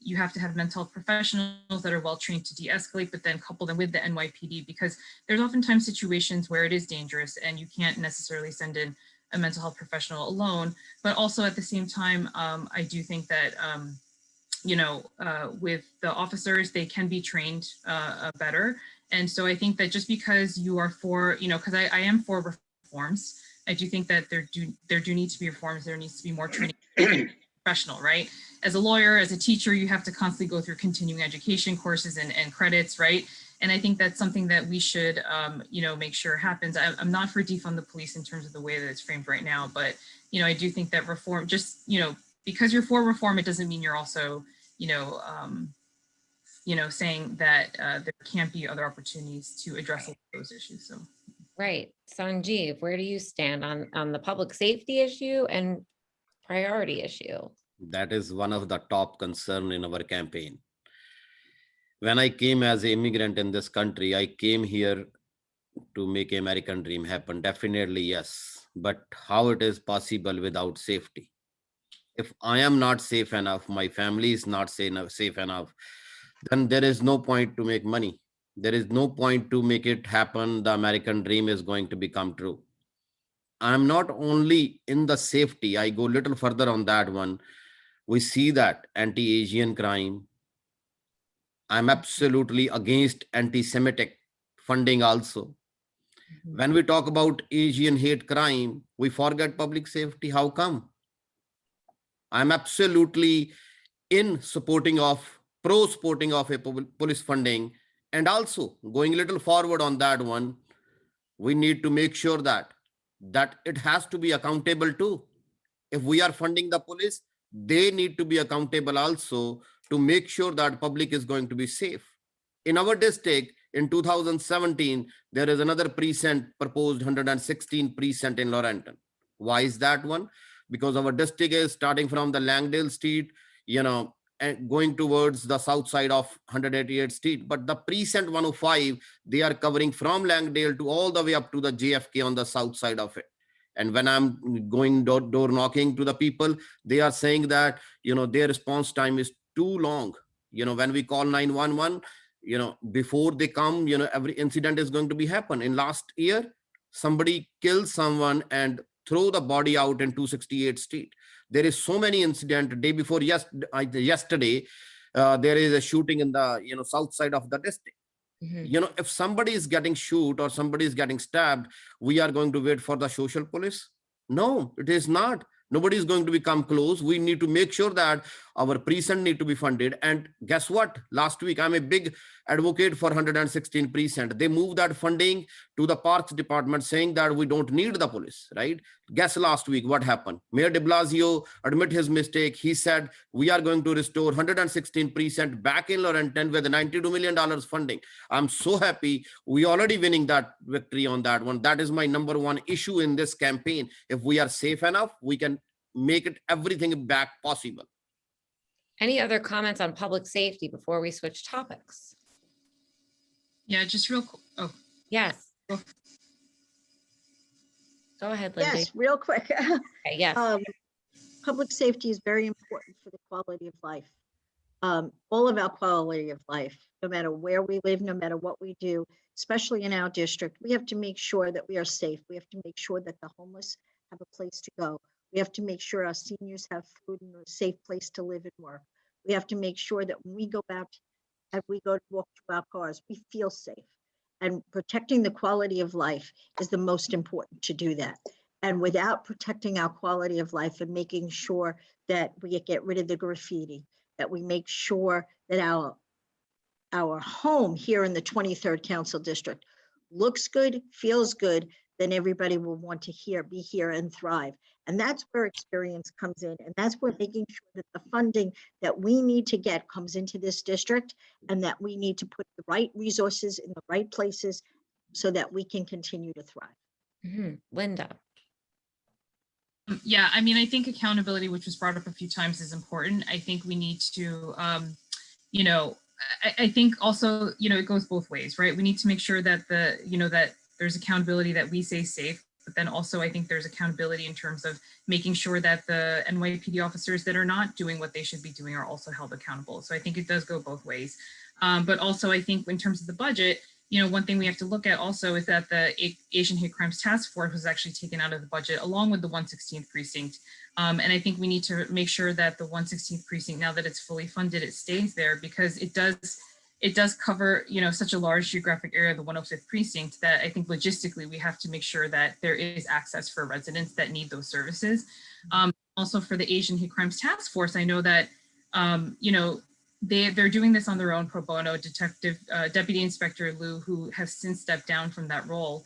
[SPEAKER 3] you have to have mental health professionals that are well trained to de-escalate, but then couple them with the NYPD, because there's oftentimes situations where it is dangerous and you can't necessarily send in a mental health professional alone. But also at the same time, I do think that, with the officers, they can be trained better. And so I think that just because you are for, because I am for reforms, I do think that there do need to be reforms. There needs to be more training professional, right? As a lawyer, as a teacher, you have to constantly go through continuing education courses and credits, right? And I think that's something that we should, make sure happens. I'm not for defund the police in terms of the way that it's framed right now, but, I do think that reform, just, because you're for reform, it doesn't mean you're also, saying that there can't be other opportunities to address those issues. So.
[SPEAKER 1] Right. Sanjeev, where do you stand on the public safety issue and priority issue?
[SPEAKER 6] That is one of the top concerns in our campaign. When I came as an immigrant in this country, I came here to make American dream happen. Definitely, yes. But how it is possible without safety? If I am not safe enough, my family is not safe enough, then there is no point to make money. There is no point to make it happen. The American dream is going to become true. I'm not only in the safety, I go a little further on that one. We see that anti-Asian crime. I'm absolutely against anti-Semitic funding also. When we talk about Asian hate crime, we forget public safety. How come? I'm absolutely pro-supporting of a police funding. And also going a little forward on that one, we need to make sure that it has to be accountable too. If we are funding the police, they need to be accountable also to make sure that public is going to be safe. In our district, in 2017, there is another precinct proposed, 116 precinct in Laurenton. Why is that one? Because our district is starting from the Langdale Street, and going towards the south side of 188th Street. But the precinct 105, they are covering from Langdale to all the way up to the JFK on the south side of it. And when I'm going door knocking to the people, they are saying that, their response time is too long. When we call 911, before they come, every incident is going to be happen. In last year, somebody killed someone and throw the body out in 268th Street. There is so many incident. Day before yesterday, there is a shooting in the south side of the district. If somebody is getting shoot or somebody is getting stabbed, we are going to wait for the social police? No, it is not. Nobody is going to become close. We need to make sure that our precinct need to be funded. And guess what? Last week, I'm a big advocate for 116 precinct. They moved that funding to the parks department saying that we don't need the police, right? Guess last week what happened? Mayor de Blasio admit his mistake. He said, we are going to restore 116 precinct back in Laurelton with $92 million funding. I'm so happy. We already winning that victory on that one. That is my number one issue in this campaign. If we are safe enough, we can make it everything back possible.
[SPEAKER 1] Any other comments on public safety before we switch topics?
[SPEAKER 3] Yeah, just real quick. Oh,
[SPEAKER 1] Yes.
[SPEAKER 3] Oh.
[SPEAKER 1] Go ahead, Lindsay.
[SPEAKER 5] Yes, real quick.
[SPEAKER 1] Okay, yes.
[SPEAKER 5] Public safety is very important for the quality of life. All of our quality of life, no matter where we live, no matter what we do, especially in our district, we have to make sure that we are safe. We have to make sure that the homeless have a place to go. We have to make sure our seniors have food and a safe place to live and work. We have to make sure that when we go out and we go to walk to our cars, we feel safe. And protecting the quality of life is the most important to do that. And without protecting our quality of life and making sure that we get rid of the graffiti, that we make sure that our home here in the 23rd Council District looks good, feels good, then everybody will want to be here and thrive. And that's where experience comes in. And that's where making sure that the funding that we need to get comes into this district, and that we need to put the right resources in the right places so that we can continue to thrive.
[SPEAKER 1] Linda.
[SPEAKER 3] Yeah, I mean, I think accountability, which was brought up a few times, is important. I think we need to, I think also, it goes both ways, right? We need to make sure that that there's accountability, that we stay safe, but then also I think there's accountability in terms of making sure that the NYPD officers that are not doing what they should be doing are also held accountable. So I think it does go both ways. But also I think in terms of the budget, one thing we have to look at also is that the Asian Hate Crimes Task Force was actually taken out of the budget along with the 116th precinct. And I think we need to make sure that the 116th precinct, now that it's fully funded, it stays there, because it does cover, such a large geographic area, the 105th precinct, that I think logistically we have to make sure that there is access for residents that need those services. Also for the Asian Hate Crimes Task Force, I know that, they're doing this on their own pro bono. Deputy Inspector Liu, who has since stepped down from that role,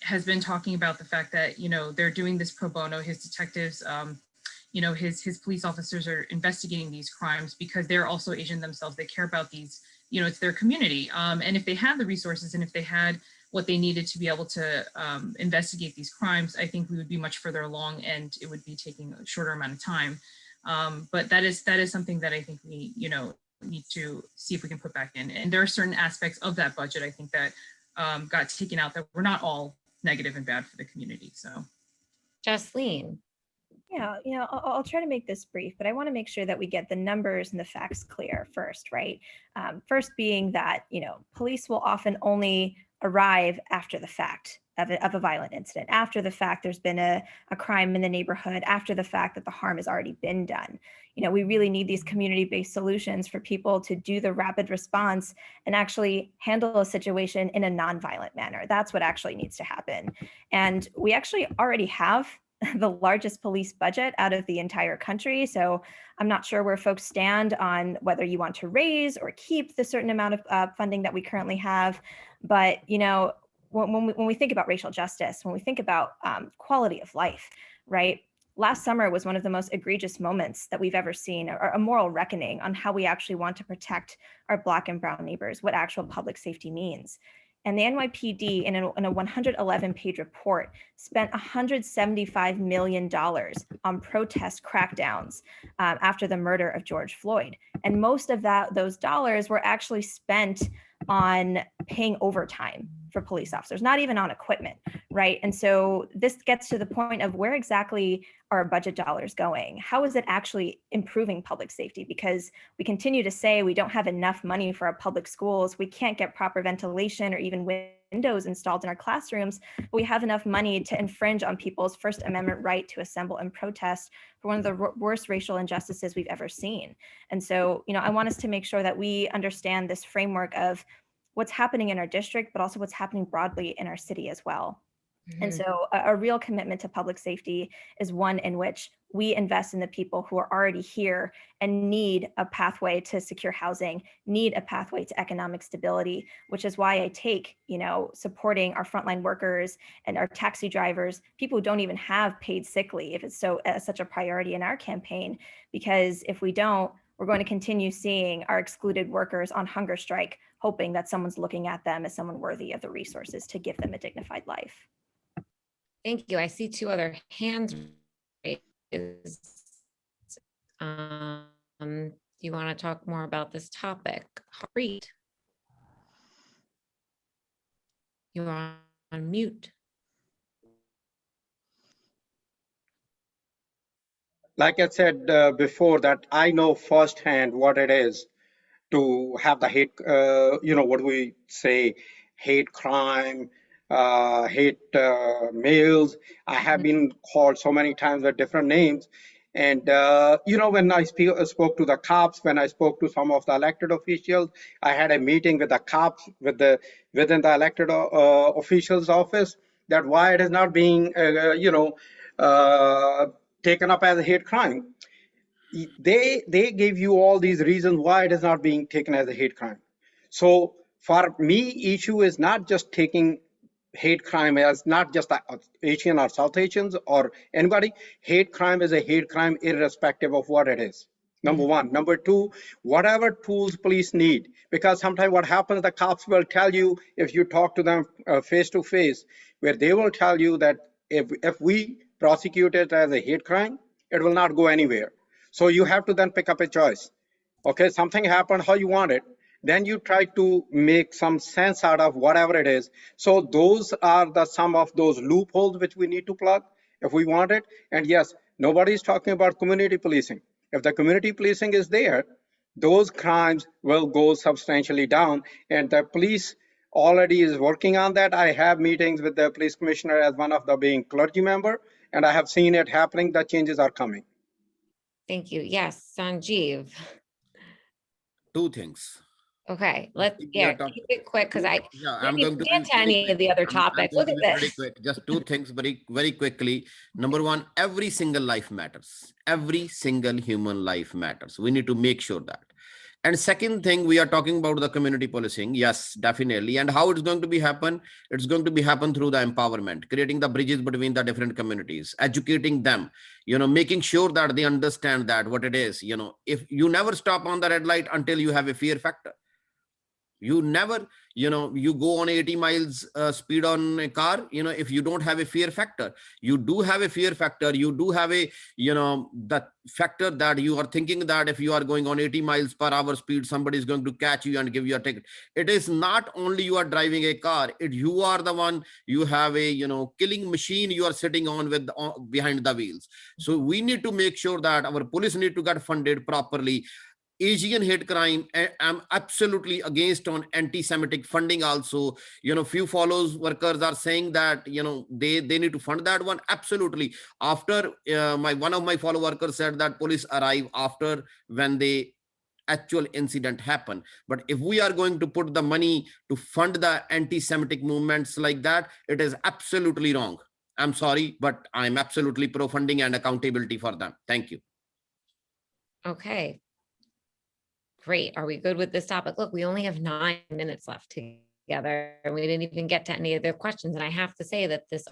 [SPEAKER 3] has been talking about the fact that, they're doing this pro bono. His detectives, his police officers are investigating these crimes because they're also Asian themselves. They care about these, it's their community. And if they had the resources and if they had what they needed to be able to investigate these crimes, I think we would be much further along and it would be taking a shorter amount of time. But that is something that I think we, need to see if we can put back in. And there are certain aspects of that budget, I think, that got taken out that were not all negative and bad for the community. So,
[SPEAKER 1] Jaslin.
[SPEAKER 4] Yeah, I'll try to make this brief, but I want to make sure that we get the numbers and the facts clear first, right? First being that, police will often only arrive after the fact of a violent incident, after the fact there's been a crime in the neighborhood, after the fact that the harm has already been done. We really need these community-based solutions for people to do the rapid response and actually handle a situation in a non-violent manner. That's what actually needs to happen. And we actually already have the largest police budget out of the entire country. So I'm not sure where folks stand on whether you want to raise or keep the certain amount of funding that we currently have. But, when we think about racial justice, when we think about quality of life, right? Last summer was one of the most egregious moments that we've ever seen, or a moral reckoning on how we actually want to protect our Black and brown neighbors, what actual public safety means. And the NYPD, in a 111-page report, spent $175 million on protest crackdowns after the murder of George Floyd. And most of those dollars were actually spent on paying overtime for police officers, not even on equipment, right? And so this gets to the point of where exactly are our budget dollars going? How is it actually improving public safety? Because we continue to say we don't have enough money for our public schools. We can't get proper ventilation or even windows installed in our classrooms, but we have enough money to infringe on people's First Amendment right to assemble and protest for one of the worst racial injustices we've ever seen. And so, I want us to make sure that we understand this framework of what's happening in our district, but also what's happening broadly in our city as well. And so a real commitment to public safety is one in which we invest in the people who are already here and need a pathway to secure housing, need a pathway to economic stability, which is why I take, supporting our frontline workers and our taxi drivers, people who don't even have paid sick leave. It's such a priority in our campaign, because if we don't, we're going to continue seeing our excluded workers on hunger strike, hoping that someone's looking at them as someone worthy of the resources to give them a dignified life.
[SPEAKER 1] Thank you. I see two other hands raised. Do you want to talk more about this topic? Harpreet, you're on mute.
[SPEAKER 2] Like I said before, that I know firsthand what it is to have the hate, what do we say, hate crime, hate mails. I have been called so many times with different names. And, when I spoke to the cops, when I spoke to some of the elected officials, I had a meeting with the cops within the elected officials' office, that why it is not being, taken up as a hate crime. They give you all these reasons why it is not being taken as a hate crime. So for me, issue is not just taking hate crime as not just Asian or South Asians or anybody. Hate crime is a hate crime irrespective of what it is. Number one. Number two, whatever tools police need, because sometimes what happens, the cops will tell you, if you talk to them face to face, where they will tell you that if we prosecute it as a hate crime, it will not go anywhere. So you have to then pick up a choice. Okay, something happened how you want it. Then you try to make some sense out of whatever it is. So those are some of those loopholes which we need to plug if we want it. And yes, nobody is talking about community policing. If the community policing is there, those crimes will go substantially down. And the police already is working on that. I have meetings with the police commissioner as one of the being clergy member, and I have seen it happening. The changes are coming.
[SPEAKER 1] Thank you. Yes, Sanjeev.
[SPEAKER 6] Two things.
[SPEAKER 1] Okay, let's keep it quick, because
[SPEAKER 6] I'm going to
[SPEAKER 1] get to any of the other topics. Look at this.
[SPEAKER 6] Quick. Just two things very, very quickly. Number one, every single life matters. Every single human life matters. We need to make sure that. And second thing, we are talking about the community policing. Yes, definitely. And how it's going to be happen? It's going to be happen through the empowerment, creating the bridges between the different communities, educating them, making sure that they understand that what it is. If you never stop on the red light until you have a fear factor. You never, you go on 80 miles speed on a car, if you don't have a fear factor. You do have a fear factor. You do have a, that factor that you are thinking that if you are going on 80 miles per hour speed, somebody is going to catch you and give you a ticket. It is not only you are driving a car, you are the one, you have a, killing machine you are sitting on with behind the wheels. So we need to make sure that our police need to get funded properly. Asian hate crime, I'm absolutely against on anti-Semitic funding also. Few follows workers are saying that, they need to fund that one. Absolutely. After one of my follow workers said that police arrive after when the actual incident happen. But if we are going to put the money to fund the anti-Semitic movements like that, it is absolutely wrong. I'm sorry, but I'm absolutely pro funding and accountability for them. Thank you.
[SPEAKER 1] Okay. Great. Are we good with this topic? Look, we only have 9 minutes left together, and we didn't even get to any of their questions. And I have to say that this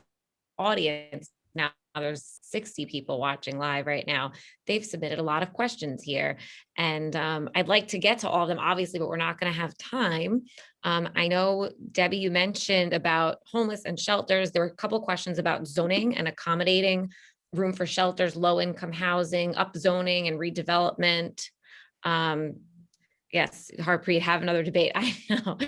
[SPEAKER 1] audience, now there's 60 people watching live right now, they've submitted a lot of questions here. And I'd like to get to all of them, obviously, but we're not going to have time. I know, Debbie, you mentioned about homeless and shelters. There were a couple of questions about zoning and accommodating room for shelters, low-income housing, upzoning and redevelopment. Yes, Harpreet, have another debate. I know.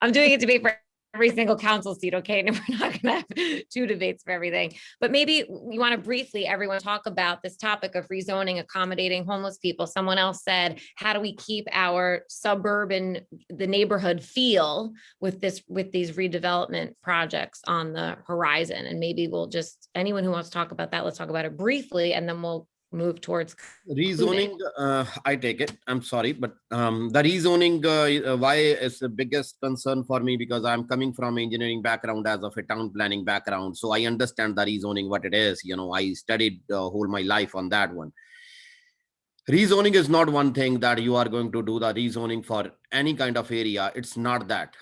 [SPEAKER 1] I'm doing a debate for every single council seat, okay? And we're not gonna have 2 debates for everything. But maybe we want to briefly, everyone, talk about this topic of rezoning, accommodating homeless people. Someone else said, how do we keep our suburban, the neighborhood feel with these redevelopment projects on the horizon? And maybe we'll just, anyone who wants to talk about that, let's talk about it briefly, and then we'll move towards
[SPEAKER 6] Rezoning, I take it. I'm sorry, but the rezoning, why is the biggest concern for me, because I'm coming from engineering background as of a town planning background. So I understand the rezoning, what it is. I studied whole my life on that one. Rezoning is not one thing that you are going to do the rezoning for any kind of area. It's not that.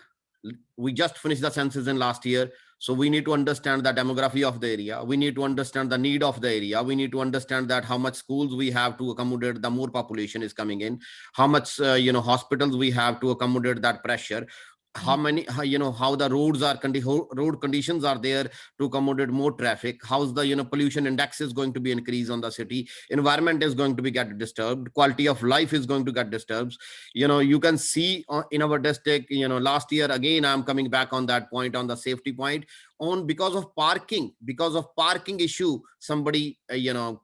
[SPEAKER 6] We just finished the census in last year. So we need to understand the demography of the area. We need to understand the need of the area. We need to understand that how much schools we have to accommodate the more population is coming in, how much, hospitals we have to accommodate that pressure, how many, how the roads are, road conditions are there to accommodate more traffic, how's the, pollution index is going to be increased on the city, environment is going to be get disturbed, quality of life is going to get disturbed. You can see in our district, last year, again, I'm coming back on that point, on the safety point, because of parking issue, somebody,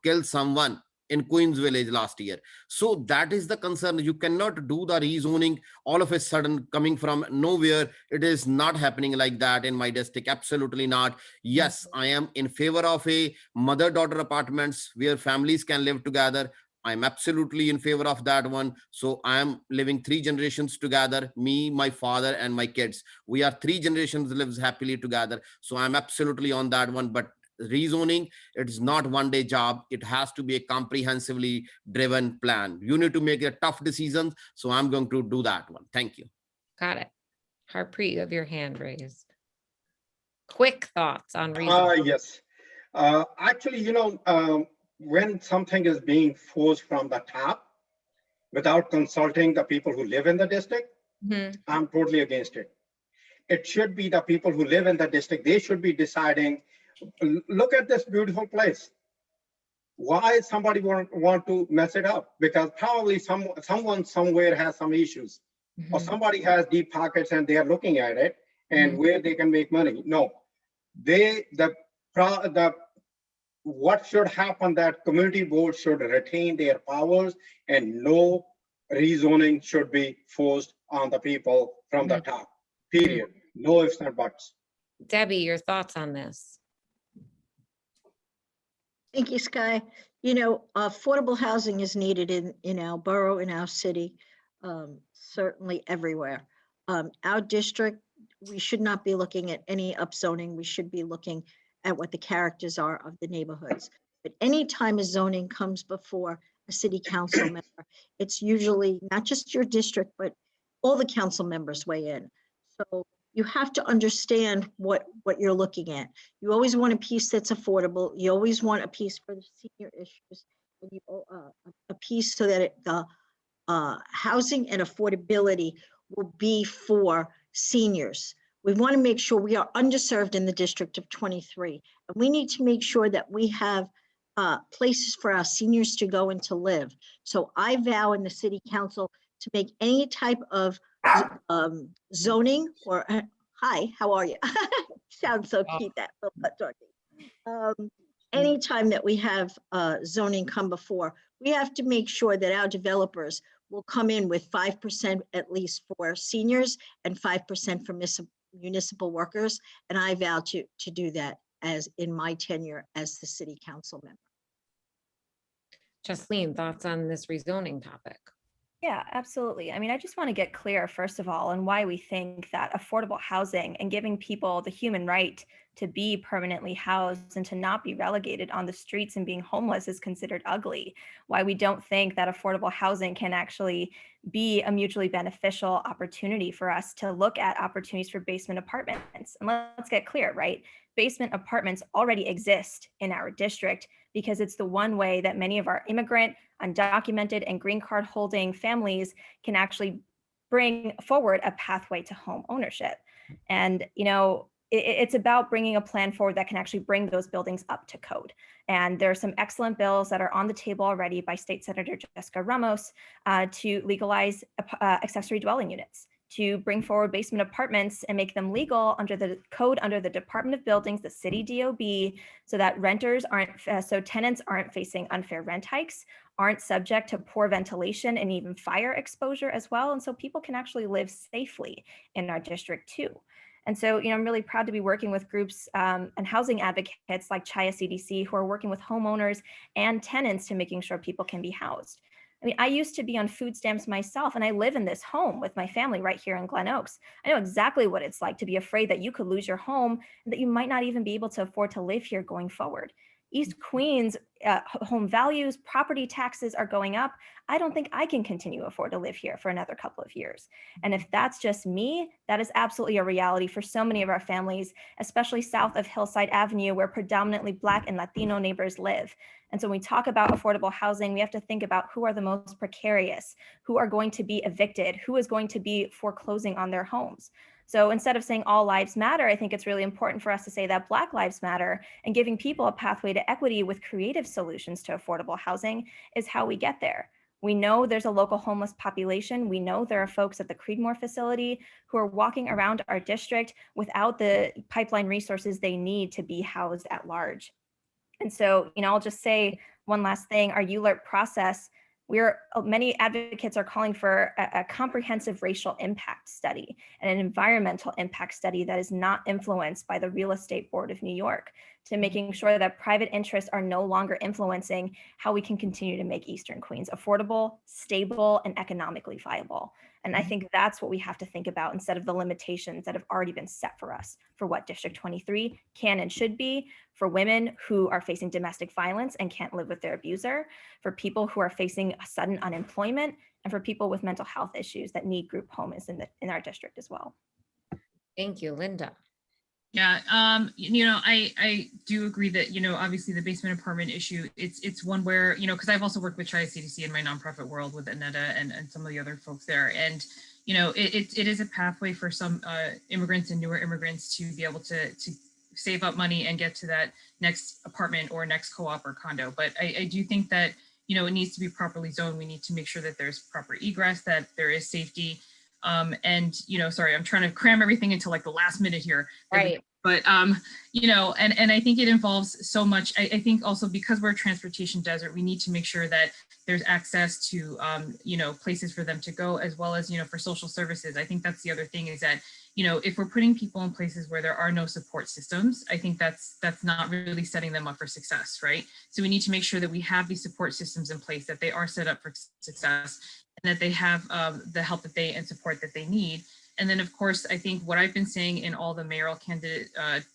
[SPEAKER 6] killed someone in Queens Village last year. So that is the concern. You cannot do the rezoning all of a sudden coming from nowhere. It is not happening like that in my district. Absolutely not. Yes, I am in favor of a mother-daughter apartments where families can live together. I'm absolutely in favor of that one. So I am living 3 generations together, me, my father, and my kids. We are 3 generations lives happily together. So I'm absolutely on that one. But rezoning, it's not one day job. It has to be a comprehensively driven plan. You need to make a tough decisions. So I'm going to do that one. Thank you.
[SPEAKER 1] Got it. Harpreet, you have your hand raised. Quick thoughts on rezoning.
[SPEAKER 2] Yes. Actually, when something is being forced from the top without consulting the people who live in the district, I'm totally against it. It should be the people who live in the district. They should be deciding, look at this beautiful place. Why somebody want to mess it up? Because probably someone somewhere has some issues, or somebody has deep pockets and they are looking at it and where they can make money. No, what should happen, that community board should retain their powers, and no rezoning should be forced on the people from the top, period. No ifs and buts.
[SPEAKER 1] Debbie, your thoughts on this?
[SPEAKER 5] Thank you, Sky. Affordable housing is needed in our borough, in our city, certainly everywhere. Our district, we should not be looking at any upzoning. We should be looking at what the characters are of the neighborhoods. But anytime a zoning comes before a city council member, it's usually not just your district, but all the council members weigh in. So you have to understand what you're looking at. You always want a piece that's affordable. You always want a piece for the senior issues, and a piece so that the housing and affordability will be for seniors. We want to make sure we are underserved in the District of 23. And we need to make sure that we have places for our seniors to go and to live. So I vow in the city council to make any type of zoning or, hi, how are you? Sounds so cute, that talking. Anytime that we have zoning come before, we have to make sure that our developers will come in with 5% at least for seniors and 5% for municipal workers. And I vow to do that as in my tenure as the city council member.
[SPEAKER 1] Jaslin, thoughts on this rezoning topic?
[SPEAKER 4] Yeah, absolutely. I mean, I just want to get clear, first of all, on why we think that affordable housing and giving people the human right to be permanently housed and to not be relegated on the streets and being homeless is considered ugly. Why we don't think that affordable housing can actually be a mutually beneficial opportunity for us to look at opportunities for basement apartments. And let's get clear, right? Basement apartments already exist in our district because it's the one way that many of our immigrant, undocumented, and green card holding families can actually bring forward a pathway to home ownership. And, it's about bringing a plan forward that can actually bring those buildings up to code. And there are some excellent bills that are on the table already by State Senator Jessica Ramos to legalize accessory dwelling units. to bring forward basement apartments and make them legal under the code under the Department of Buildings, the city DOB, so that tenants aren't facing unfair rent hikes, aren't subject to poor ventilation and even fire exposure as well. And so people can actually live safely in our district too. And so, I'm really proud to be working with groups and housing advocates like Chaya CDC, who are working with homeowners and tenants to making sure people can be housed. I mean, I used to be on food stamps myself, and I live in this home with my family right here in Glen Oaks. I know exactly what it's like to be afraid that you could lose your home and that you might not even be able to afford to live here going forward. East Queens home values, property taxes are going up. I don't think I can continue to afford to live here for another couple of years. And if that's just me, that is absolutely a reality for so many of our families, especially south of Hillside Avenue, where predominantly Black and Latino neighbors live. And so when we talk about affordable housing, we have to think about who are the most precarious, who are going to be evicted, who is going to be foreclosing on their homes. So instead of saying all lives matter, I think it's really important for us to say that Black lives matter, and giving people a pathway to equity with creative solutions to affordable housing is how we get there. We know there's a local homeless population. We know there are folks at the Creedmoor facility who are walking around our district without the pipeline resources they need to be housed at large. And so, I'll just say one last thing, our ULERP process, many advocates are calling for a comprehensive racial impact study and an environmental impact study that is not influenced by the Real Estate Board of New York, to making sure that private interests are no longer influencing how we can continue to make Eastern Queens affordable, stable, and economically viable. And I think that's what we have to think about instead of the limitations that have already been set for us for what District 23 can and should be, for women who are facing domestic violence and can't live with their abuser, for people who are facing sudden unemployment, and for people with mental health issues that need group homes in our district as well.
[SPEAKER 1] Thank you, Linda.
[SPEAKER 3] Yeah, I do agree that, obviously the basement apartment issue, it's one where, because I've also worked with Chaya CDC in my nonprofit world with Aneta and some of the other folks there. And, it is a pathway for some immigrants and newer immigrants to be able to save up money and get to that next apartment or next co-op or condo. But I do think that, it needs to be properly zoned. We need to make sure that there's proper egress, that there is safety. And, sorry, I'm trying to cram everything into like the last minute here.
[SPEAKER 1] Right.
[SPEAKER 3] But, and I think it involves so much. I think also because we're a transportation desert, we need to make sure that there's access to, places for them to go, as well as, for social services. I think that's the other thing is that, if we're putting people in places where there are no support systems, I think that's not really setting them up for success, right? So we need to make sure that we have these support systems in place, that they are set up for success, and that they have the help that and support that they need. And then, of course, I think what I've been saying in all the mayoral candidate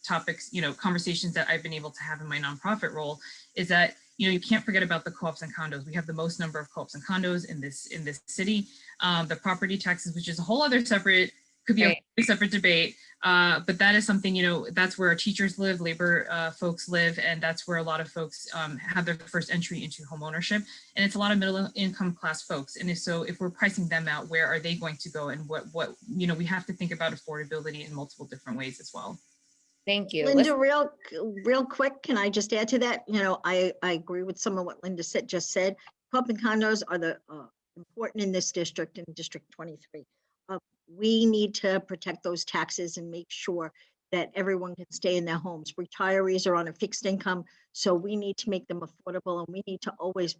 [SPEAKER 3] topics, conversations that I've been able to have in my nonprofit role is that, you can't forget about the co-ops and condos. We have the most number of co-ops and condos in this city. The property taxes, which is a whole other separate, could be a separate debate. But that is something, that's where our teachers live, labor folks live, and that's where a lot of folks have their first entry into home ownership. And it's a lot of middle income class folks. And if we're pricing them out, where are they going to go? And what we have to think about affordability in multiple different ways as well.
[SPEAKER 1] Thank you.
[SPEAKER 5] Linda, real quick, can I just add to that? I agree with some of what Linda just said. Co-op and condos are the important in this district, in District 23. We need to protect those taxes and make sure that everyone can stay in their homes. Retirees are on a fixed income, so we need to make them affordable, and we need to always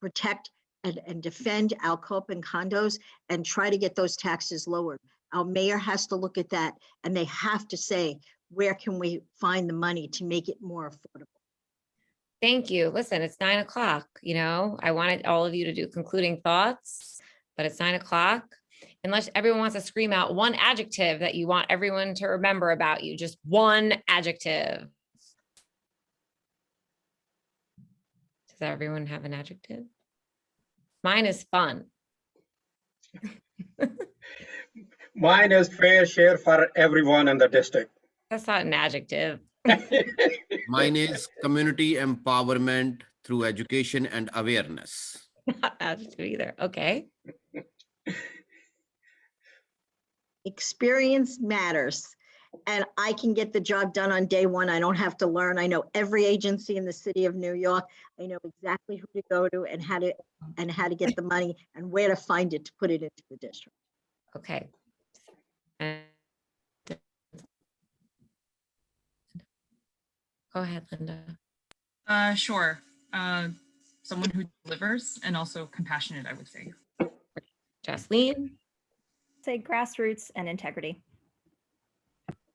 [SPEAKER 5] protect and defend our co-op and condos and try to get those taxes lowered. Our mayor has to look at that, and they have to say, where can we find the money to make it more affordable?
[SPEAKER 1] Thank you. Listen, it's 9 o'clock. I wanted all of you to do concluding thoughts, but it's 9 o'clock. Unless everyone wants to scream out one adjective that you want everyone to remember about you, just one adjective. Does everyone have an adjective? Mine is fun.
[SPEAKER 2] Mine is fair share for everyone in the district.
[SPEAKER 1] That's not an adjective.
[SPEAKER 6] Mine is community empowerment through education and awareness.
[SPEAKER 1] Not adjective either. Okay.
[SPEAKER 5] Experience matters, and I can get the job done on day one. I don't have to learn. I know every agency in the city of New York. I know exactly who to go to and how to get the money and where to find it to put it into the district.
[SPEAKER 1] Okay. And go ahead, Linda.
[SPEAKER 3] Sure. Someone who delivers and also compassionate, I would say.
[SPEAKER 1] Jaslin.
[SPEAKER 4] Say grassroots and integrity.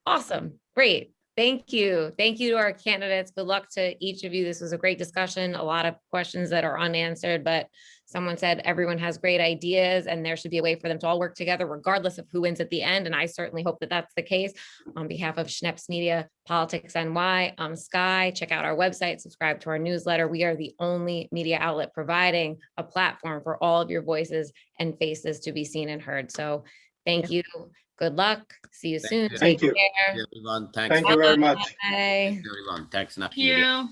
[SPEAKER 1] Awesome. Great. Thank you. Thank you to our candidates. Good luck to each of you. This was a great discussion. A lot of questions that are unanswered, but someone said everyone has great ideas and there should be a way for them to all work together regardless of who wins at the end. And I certainly hope that that's the case. On behalf of Schneps Media, Politics NY, I'm Sky. Check out our website, subscribe to our newsletter. We are the only media outlet providing a platform for all of your voices and faces to be seen and heard. So thank you. Good luck. See you soon.
[SPEAKER 6] you.
[SPEAKER 2] Thank
[SPEAKER 1] Take
[SPEAKER 2] you.
[SPEAKER 1] care.
[SPEAKER 6] Everyone, thanks.
[SPEAKER 2] Thank you very much.
[SPEAKER 1] Bye.
[SPEAKER 6] Everyone, thanks.
[SPEAKER 3] Thank you.